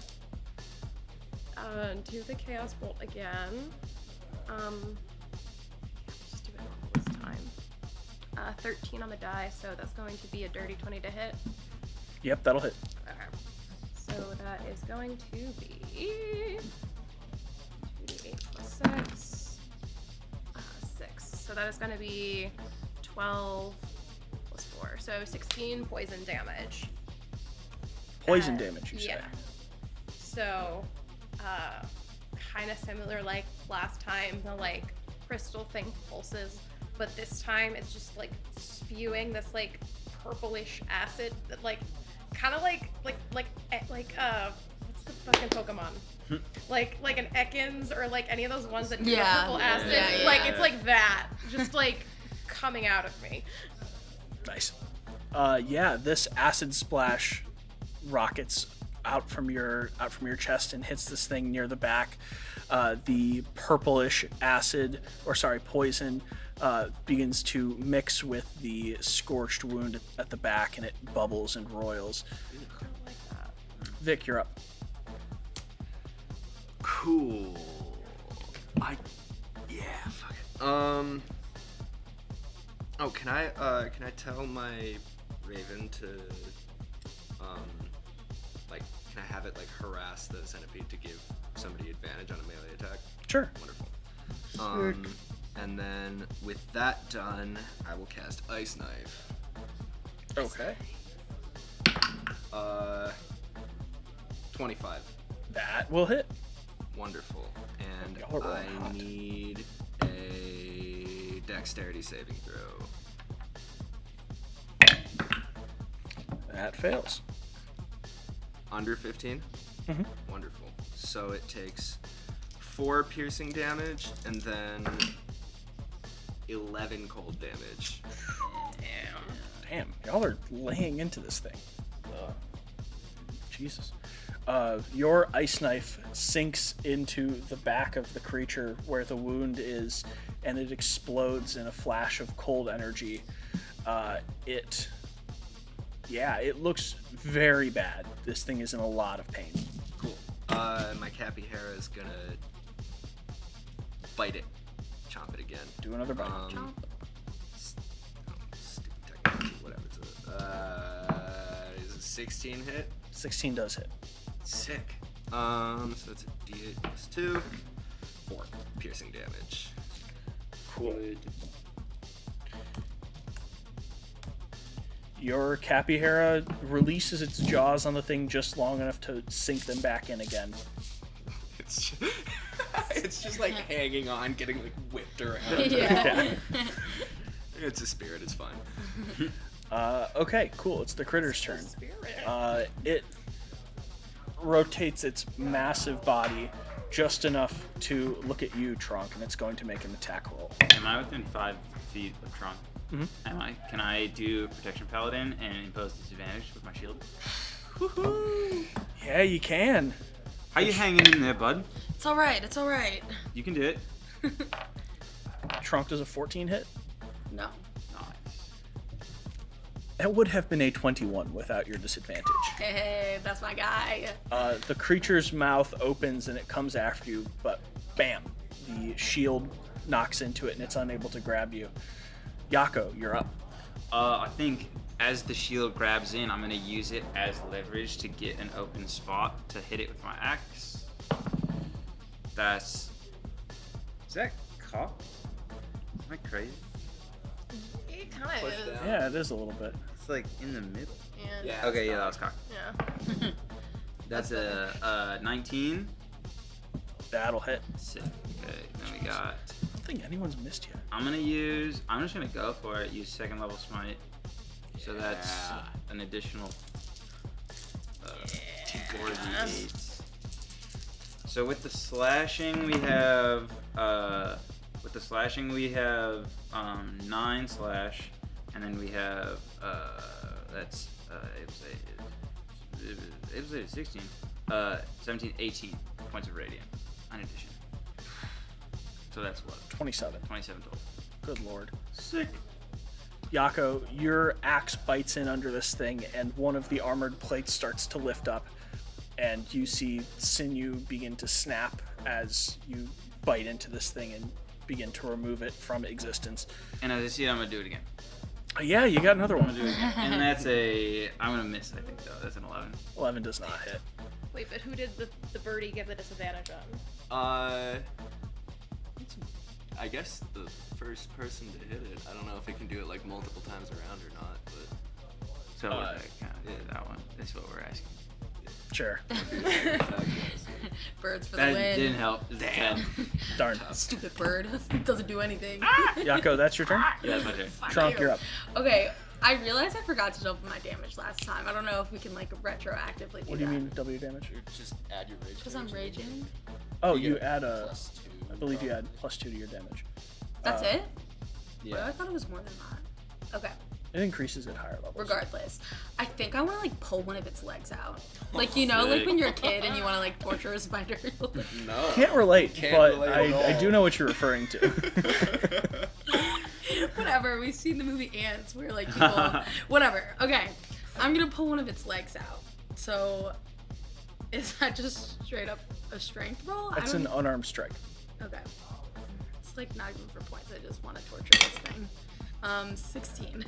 [SPEAKER 5] do the Chaos Bolt again. Just do it all this time. 13 on the die, so that's going to be a dirty 20 to hit.
[SPEAKER 1] Yep, that'll hit.
[SPEAKER 5] Okay. So that is going to be 2d8 plus 6. 6. So that is going to be 12 plus 4. So 16 poison damage.
[SPEAKER 1] Poison damage, you say?
[SPEAKER 5] Yeah. So, kind of similar like last time, the like crystal thing pulses, but this time it's just like spewing this like purplish acid that like kind of like what's the fucking Pokemon? like an Ekans or like any of those ones that do the purple acid.
[SPEAKER 2] Yeah.
[SPEAKER 5] Like it's like that, just like coming out of me.
[SPEAKER 1] Nice. Yeah, this acid splash rockets out from your chest and hits this thing near the back. The purplish poison begins to mix with the scorched wound at the back, and it bubbles and roils.
[SPEAKER 5] I don't like that.
[SPEAKER 1] Vic, you're up.
[SPEAKER 3] Cool. Fuck it. Oh, can I tell my Raven to, can I have it, harass the centipede to give somebody advantage on a melee attack?
[SPEAKER 1] Sure.
[SPEAKER 3] Wonderful. And then with that done, I will cast Ice Knife.
[SPEAKER 1] Okay.
[SPEAKER 3] 25.
[SPEAKER 1] That will hit.
[SPEAKER 3] Wonderful. And
[SPEAKER 1] Y'all are rolling
[SPEAKER 3] I
[SPEAKER 1] hot.
[SPEAKER 3] need a dexterity saving throw.
[SPEAKER 1] That fails.
[SPEAKER 3] Under 15?
[SPEAKER 1] Mhm.
[SPEAKER 3] Wonderful. So it takes 4 piercing damage and then 11 cold damage.
[SPEAKER 1] Damn, y'all are laying into this thing. Jesus. Your ice knife sinks into the back of the creature where the wound is, and it explodes in a flash of cold energy. It looks very bad. This thing is in a lot of pain.
[SPEAKER 3] Cool. My Capyhera is gonna bite it, chomp it again.
[SPEAKER 1] Do another bite.
[SPEAKER 2] Chomp.
[SPEAKER 3] Stupid technology, whatever. Is it 16 hit?
[SPEAKER 1] 16 does hit.
[SPEAKER 3] Sick. So it's a D8 plus 2. 4 piercing damage.
[SPEAKER 1] Cool. Your Capyhera releases its jaws on the thing just long enough to sink them back in again.
[SPEAKER 3] It's just like hanging on, getting like whipped around.
[SPEAKER 2] Yeah.
[SPEAKER 3] It's a spirit, it's fine.
[SPEAKER 1] Okay, cool. It's the critter's turn. It rotates its massive body just enough to look at you, Trunk, and it's going to make an attack roll.
[SPEAKER 4] Am I within 5 feet of Trunk?
[SPEAKER 1] Mm-hmm.
[SPEAKER 4] Can I do Protection Paladin and impose disadvantage with my shield?
[SPEAKER 1] Woohoo! Yeah, you can.
[SPEAKER 4] How you hanging in there, bud?
[SPEAKER 2] It's all right. It's all right.
[SPEAKER 4] You can do it.
[SPEAKER 1] Trunk does a 14 hit.
[SPEAKER 2] No.
[SPEAKER 4] Nice.
[SPEAKER 1] That would have been a 21 without your disadvantage.
[SPEAKER 2] Hey, that's my guy.
[SPEAKER 1] The creature's mouth opens and it comes after you, but bam, the shield knocks into it and it's unable to grab you. Yako, you're up.
[SPEAKER 4] I think as the shield grabs in, I'm gonna use it as leverage to get an open spot to hit it with my axe. Is that cocked? Am I crazy?
[SPEAKER 5] It kind of
[SPEAKER 3] Push
[SPEAKER 5] is.
[SPEAKER 3] down.
[SPEAKER 1] Yeah, it is a little bit.
[SPEAKER 4] It's like in the middle.
[SPEAKER 5] Yeah.
[SPEAKER 4] Okay, yeah, that was cocked.
[SPEAKER 5] Yeah.
[SPEAKER 4] That's a 19.
[SPEAKER 1] That'll hit.
[SPEAKER 4] Sick. Okay, then we got.
[SPEAKER 1] I don't think anyone's missed yet.
[SPEAKER 4] I'm just gonna go for it. Use second level smite. So that's an additional 4d8. So with the slashing we have 9 slash, and then we have it was 16, 17, 18 points of radiant in addition. So that's what?
[SPEAKER 1] 27.
[SPEAKER 4] 27 total.
[SPEAKER 1] Good lord.
[SPEAKER 4] Sick.
[SPEAKER 1] Yako, your axe bites in under this thing, and one of the armored plates starts to lift up, and you see sinew begin to snap as you bite into this thing and begin to remove it from existence.
[SPEAKER 4] And as I see it, I'm gonna do it again.
[SPEAKER 1] Yeah, you got another
[SPEAKER 4] I'm gonna
[SPEAKER 1] one.
[SPEAKER 4] do it again. And I'm gonna miss, I think, though. That's an 11.
[SPEAKER 1] 11 does not hit.
[SPEAKER 5] Wait, but who did the birdie give the disadvantage on?
[SPEAKER 3] I guess the first person to hit it. I don't know if it can do it like multiple times around or not, but
[SPEAKER 4] So we're kind of that one. That's what we're asking.
[SPEAKER 1] Sure.
[SPEAKER 2] Birds for the
[SPEAKER 4] That
[SPEAKER 2] win.
[SPEAKER 4] didn't help.
[SPEAKER 3] Damn.
[SPEAKER 1] Darn.
[SPEAKER 2] Stupid bird. It doesn't do anything.
[SPEAKER 1] Yako, that's your turn?
[SPEAKER 4] Yeah, that's my turn.
[SPEAKER 2] Fuck
[SPEAKER 1] Trunk,
[SPEAKER 2] you.
[SPEAKER 1] you're up.
[SPEAKER 2] Okay, I realized I forgot to double my damage last time. I don't know if we can like retroactively do
[SPEAKER 1] What do you mean with W damage?
[SPEAKER 3] Just add your rage.
[SPEAKER 2] Because I'm raging.
[SPEAKER 1] Oh,
[SPEAKER 3] You
[SPEAKER 1] you
[SPEAKER 3] get
[SPEAKER 1] add a...
[SPEAKER 3] +2.
[SPEAKER 1] I believe you add +2 to your damage.
[SPEAKER 2] That's it?
[SPEAKER 3] Yeah.
[SPEAKER 2] Well, I thought it was more than that. Okay.
[SPEAKER 1] It increases at higher levels.
[SPEAKER 2] Regardless, I think I want to like pull one of its legs out. Like, you know, like when you're a kid and you want to like torture a spider.
[SPEAKER 3] No.
[SPEAKER 1] Can't relate,
[SPEAKER 3] Can't
[SPEAKER 1] but
[SPEAKER 3] relate at
[SPEAKER 1] I
[SPEAKER 3] all.
[SPEAKER 1] do know what you're referring to.
[SPEAKER 2] Whatever. We've seen the movie Ants where like people. Whatever. Okay. I'm gonna pull one of its legs out. So, is that just straight up a strength roll?
[SPEAKER 1] That's an unarmed strike.
[SPEAKER 2] Okay. It's like not even for points. I just want to torture this thing. 16.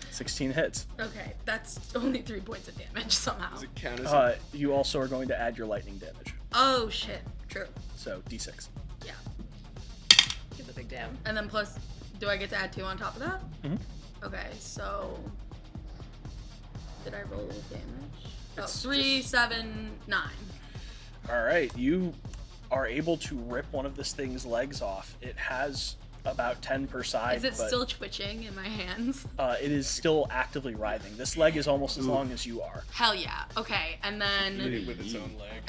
[SPEAKER 1] 16 hits.
[SPEAKER 2] Okay, that's only 3 points of damage somehow.
[SPEAKER 3] Does it count as
[SPEAKER 1] You also are going to add your lightning damage.
[SPEAKER 2] Oh shit. True.
[SPEAKER 1] So, D6.
[SPEAKER 2] Yeah.
[SPEAKER 5] Give the big damn.
[SPEAKER 2] And then plus, do I get to add 2 on top of that?
[SPEAKER 1] Mhm.
[SPEAKER 2] Okay, so did I roll damage? Oh,
[SPEAKER 3] It's
[SPEAKER 2] 3, 7, 9.
[SPEAKER 1] All right, you are able to rip one of this thing's legs off. It has about 10 per side.
[SPEAKER 2] Is it
[SPEAKER 1] but,
[SPEAKER 2] still twitching in my hands?
[SPEAKER 1] It is still actively writhing. This leg is almost as long as you are.
[SPEAKER 2] Hell yeah. Okay, and then
[SPEAKER 3] with its own leg?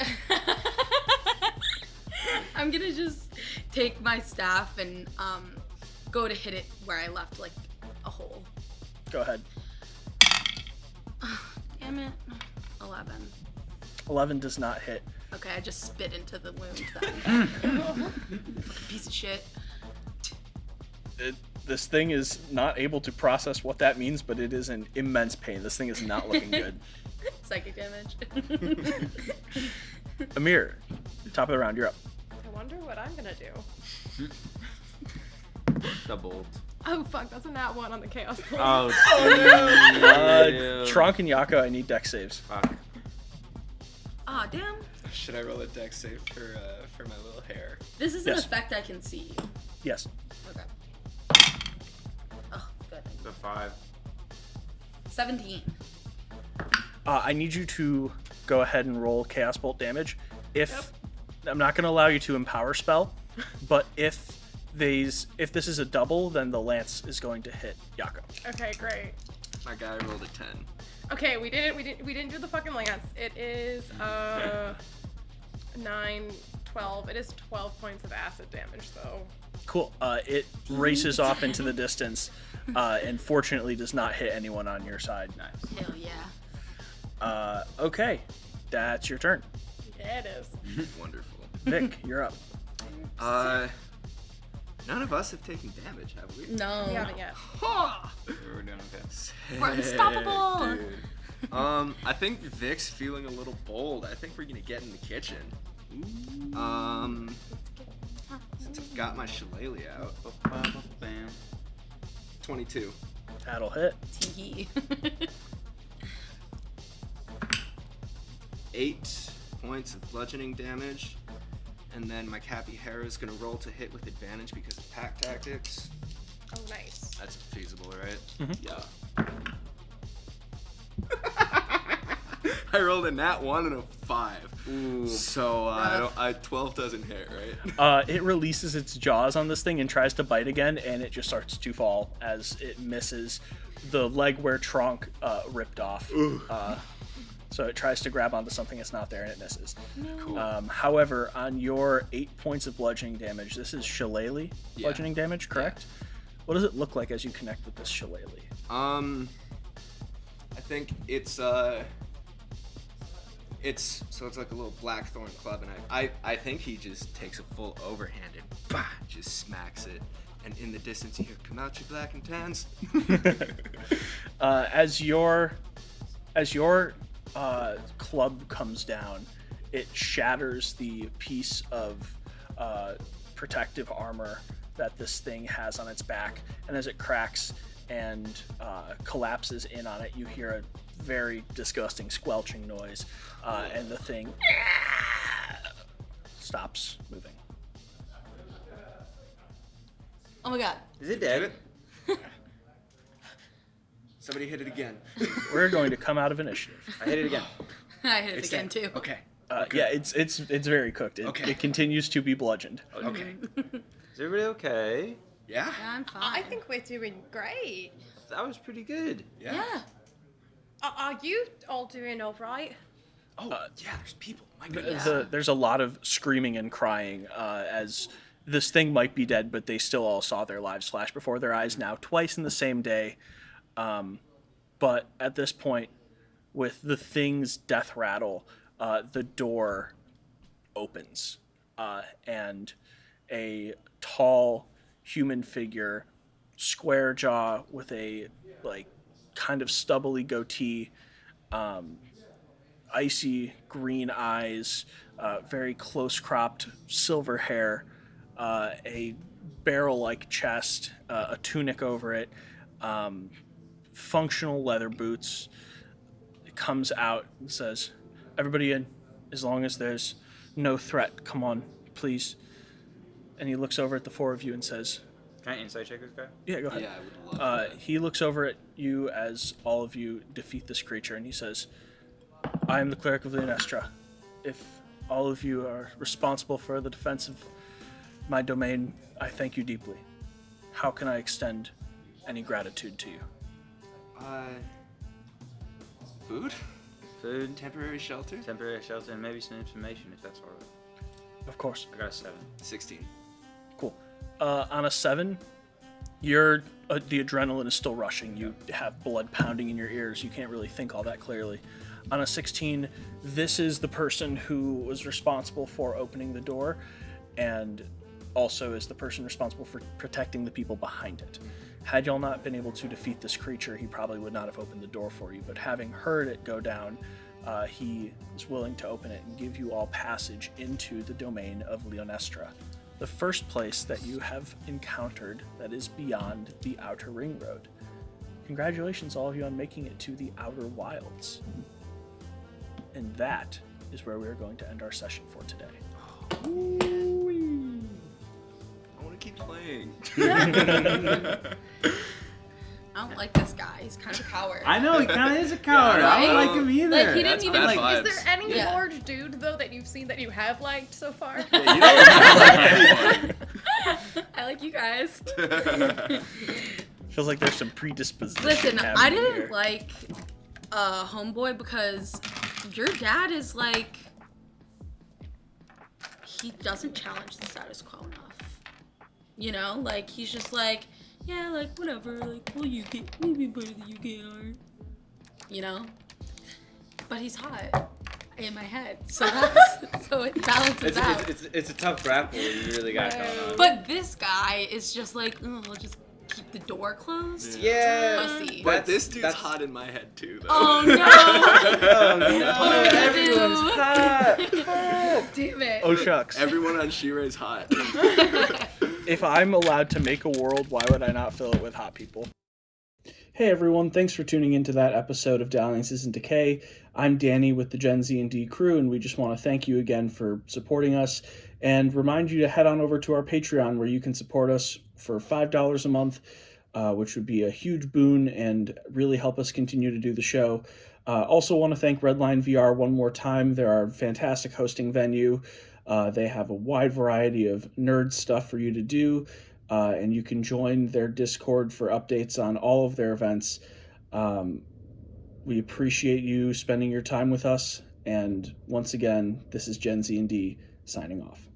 [SPEAKER 2] I'm gonna just take my staff and go to hit it where I left like a hole.
[SPEAKER 1] Go ahead.
[SPEAKER 2] Damn it. 11.
[SPEAKER 1] 11 does not hit.
[SPEAKER 2] Okay, I just spit into the wound then. Fucking piece of shit.
[SPEAKER 1] This thing is not able to process what that means, but it is in immense pain. This thing is not looking good.
[SPEAKER 2] Psychic damage.
[SPEAKER 1] Amir, top of the round, you're up.
[SPEAKER 5] I wonder what I'm gonna do.
[SPEAKER 4] The bolt.
[SPEAKER 5] Oh fuck, that's a nat 1 on the chaos bolt.
[SPEAKER 4] Oh,
[SPEAKER 1] Trunk and Yako, I need dex saves.
[SPEAKER 4] Fuck.
[SPEAKER 2] Aw, damn.
[SPEAKER 3] Should I roll a dex save for my little hair?
[SPEAKER 2] This is
[SPEAKER 1] Yes.
[SPEAKER 2] an effect I can see.
[SPEAKER 1] Yes.
[SPEAKER 2] Okay. Oh, good.
[SPEAKER 4] The 5.
[SPEAKER 2] 17.
[SPEAKER 1] I need you to go ahead and roll Chaos Bolt damage. I'm not going to allow you to empower spell, but if this is a double, then the lance is going to hit Yako.
[SPEAKER 5] Okay, great.
[SPEAKER 3] My guy rolled a 10.
[SPEAKER 5] Okay, we didn't do the fucking lance. It is 9, 12. It is 12 points of acid damage though.
[SPEAKER 1] Cool. It races off into the distance, and fortunately does not hit anyone on your side.
[SPEAKER 4] Nice.
[SPEAKER 2] Hell yeah.
[SPEAKER 1] Okay, that's your turn.
[SPEAKER 5] Yeah, it is.
[SPEAKER 3] Wonderful.
[SPEAKER 1] Vic, you're up.
[SPEAKER 3] None of us have taken damage, have we?
[SPEAKER 2] No.
[SPEAKER 5] We haven't yet.
[SPEAKER 4] We're doing okay.
[SPEAKER 2] We're unstoppable.
[SPEAKER 3] Dude. I think Vic's feeling a little bold. I think we're gonna get in the kitchen. Since I've got my shillelagh out.
[SPEAKER 4] Bam.
[SPEAKER 3] 22.
[SPEAKER 1] That'll hit.
[SPEAKER 2] Tee.
[SPEAKER 3] 8 points of bludgeoning damage. And then my Cappy Hera is gonna roll to hit with advantage because of pack tactics.
[SPEAKER 5] Oh, nice.
[SPEAKER 3] That's feasible, right?
[SPEAKER 1] Mhm.
[SPEAKER 3] Yeah. I rolled a nat 1 and a 5.
[SPEAKER 4] Ooh.
[SPEAKER 3] So 12 doesn't hit, right?
[SPEAKER 1] It releases its jaws on this thing and tries to bite again, and it just starts to fall as it misses the leg where Trunk ripped off. So it tries to grab onto something that's not there, and it misses.
[SPEAKER 3] Cool.
[SPEAKER 1] However, on your 8 points of bludgeoning damage, this is shillelagh bludgeoning damage, correct? What does it look like as you connect with this shillelagh?
[SPEAKER 3] I think it's like a little blackthorn club, and I think he just takes a full overhand and bah, just smacks it. And in the distance you hear, "Come out, you black and tans."
[SPEAKER 1] As your club comes down, it shatters the piece of protective armor that this thing has on its back, and as it cracks and collapses in on it, you hear a very disgusting squelching noise, and the thing stops moving.
[SPEAKER 2] Oh my god.
[SPEAKER 4] Is it
[SPEAKER 3] Get
[SPEAKER 4] dead?
[SPEAKER 3] it? Somebody hit it again.
[SPEAKER 1] We're going to come out of initiative.
[SPEAKER 4] I hit it again.
[SPEAKER 2] I hit it
[SPEAKER 3] It's
[SPEAKER 2] again
[SPEAKER 3] dead.
[SPEAKER 2] too.
[SPEAKER 3] Okay.
[SPEAKER 1] Yeah, it's very cooked.
[SPEAKER 3] Okay.
[SPEAKER 1] It continues to be bludgeoned.
[SPEAKER 3] Okay.
[SPEAKER 4] Is everybody okay?
[SPEAKER 3] Yeah?
[SPEAKER 2] Yeah, I'm fine.
[SPEAKER 5] I think we're doing great.
[SPEAKER 4] That was pretty good.
[SPEAKER 2] Yeah.
[SPEAKER 5] Are you all doing all right?
[SPEAKER 3] Oh, yeah, there's people. My goodness.
[SPEAKER 1] There's a lot of screaming and crying as this thing might be dead, but they still all saw their lives flash before their eyes now twice in the same day. But at this point, with the thing's death rattle, the door opens, and a tall human figure, square jaw with a kind of stubbly goatee, icy green eyes, very close cropped silver hair, a barrel-like chest, a tunic over it, functional leather boots. It comes out and says, "Everybody in, as long as there's no threat. Come on, please." And he looks over at the four of you and says,
[SPEAKER 4] Can I insight check this guy?
[SPEAKER 1] "Yeah, go ahead."
[SPEAKER 3] Yeah, I would love that.
[SPEAKER 1] He looks over at you as all of you defeat this creature, and he says, "I am the cleric of Leonestra. If all of you are responsible for the defense of my domain, I thank you deeply. How can I extend any gratitude to you?"
[SPEAKER 3] Food?
[SPEAKER 4] Food,
[SPEAKER 3] Temporary shelter?
[SPEAKER 4] temporary shelter, and maybe some information if that's alright.
[SPEAKER 1] Of course.
[SPEAKER 4] I got a 7.
[SPEAKER 3] 16.
[SPEAKER 1] Cool. On a 7, the adrenaline is still rushing. You have blood pounding in your ears. You can't really think all that clearly. On a 16, this is the person who was responsible for opening the door, and also is the person responsible for protecting the people behind it. Had y'all not been able to defeat this creature, he probably would not have opened the door for you, but having heard it go down, he is willing to open it and give you all passage into the domain of Leonestra, the first place that you have encountered that is beyond the outer ring road. Congratulations, all of you, on making it to the Outer Wilds. And that is where we are going to end our session for today.
[SPEAKER 3] I want to keep playing.
[SPEAKER 2] I don't like this guy. He's kind of a coward.
[SPEAKER 4] I know, he kind of is a coward.
[SPEAKER 3] Yeah,
[SPEAKER 4] I don't
[SPEAKER 2] right?
[SPEAKER 4] like him either.
[SPEAKER 2] Like, he didn't
[SPEAKER 3] That's
[SPEAKER 2] even
[SPEAKER 3] bad
[SPEAKER 2] like.
[SPEAKER 3] vibes.
[SPEAKER 5] Is there any
[SPEAKER 2] Yeah.
[SPEAKER 5] large dude though that you've seen that you have liked so far?
[SPEAKER 3] Yeah, you don't like
[SPEAKER 2] I like you guys.
[SPEAKER 3] anyone.
[SPEAKER 1] Feels like there's some predisposition.
[SPEAKER 2] Listen, I
[SPEAKER 1] happening
[SPEAKER 2] didn't
[SPEAKER 1] here.
[SPEAKER 2] like Homeboy because your dad is like, he doesn't challenge the status quo enough. You know, like he's just like, yeah, like whatever, like we'll be better than you get are. You know, but he's hot in my head, so that's so it balances out.
[SPEAKER 4] It's a tough grapple you really got going on.
[SPEAKER 2] But this guy is just like, oh, I'll just keep the door closed.
[SPEAKER 4] Yeah.
[SPEAKER 2] Pussy.
[SPEAKER 3] But this dude's
[SPEAKER 4] that's-
[SPEAKER 3] hot in my head too, though.
[SPEAKER 2] Oh no!
[SPEAKER 4] Oh no!
[SPEAKER 2] What are we gonna do?
[SPEAKER 4] Everyone's hot.
[SPEAKER 5] Damn it.
[SPEAKER 1] Oh shucks.
[SPEAKER 3] Everyone on Shiray's hot.
[SPEAKER 1] If I'm allowed to make a world, why would I not fill it with hot people? Hey everyone, thanks for tuning into that episode of Dalliances and Decay. I'm Danny with the GenZ&D crew, and we just want to thank you again for supporting us and remind you to head on over to our Patreon where you can support us for $5 a month, which would be a huge boon and really help us continue to do the show. Also want to thank Redline VR one more time. They're our fantastic hosting venue. They have a wide variety of nerd stuff for you to do, and you can join their Discord for updates on all of their events. We appreciate you spending your time with us, and once again, this is GenZ&D signing off.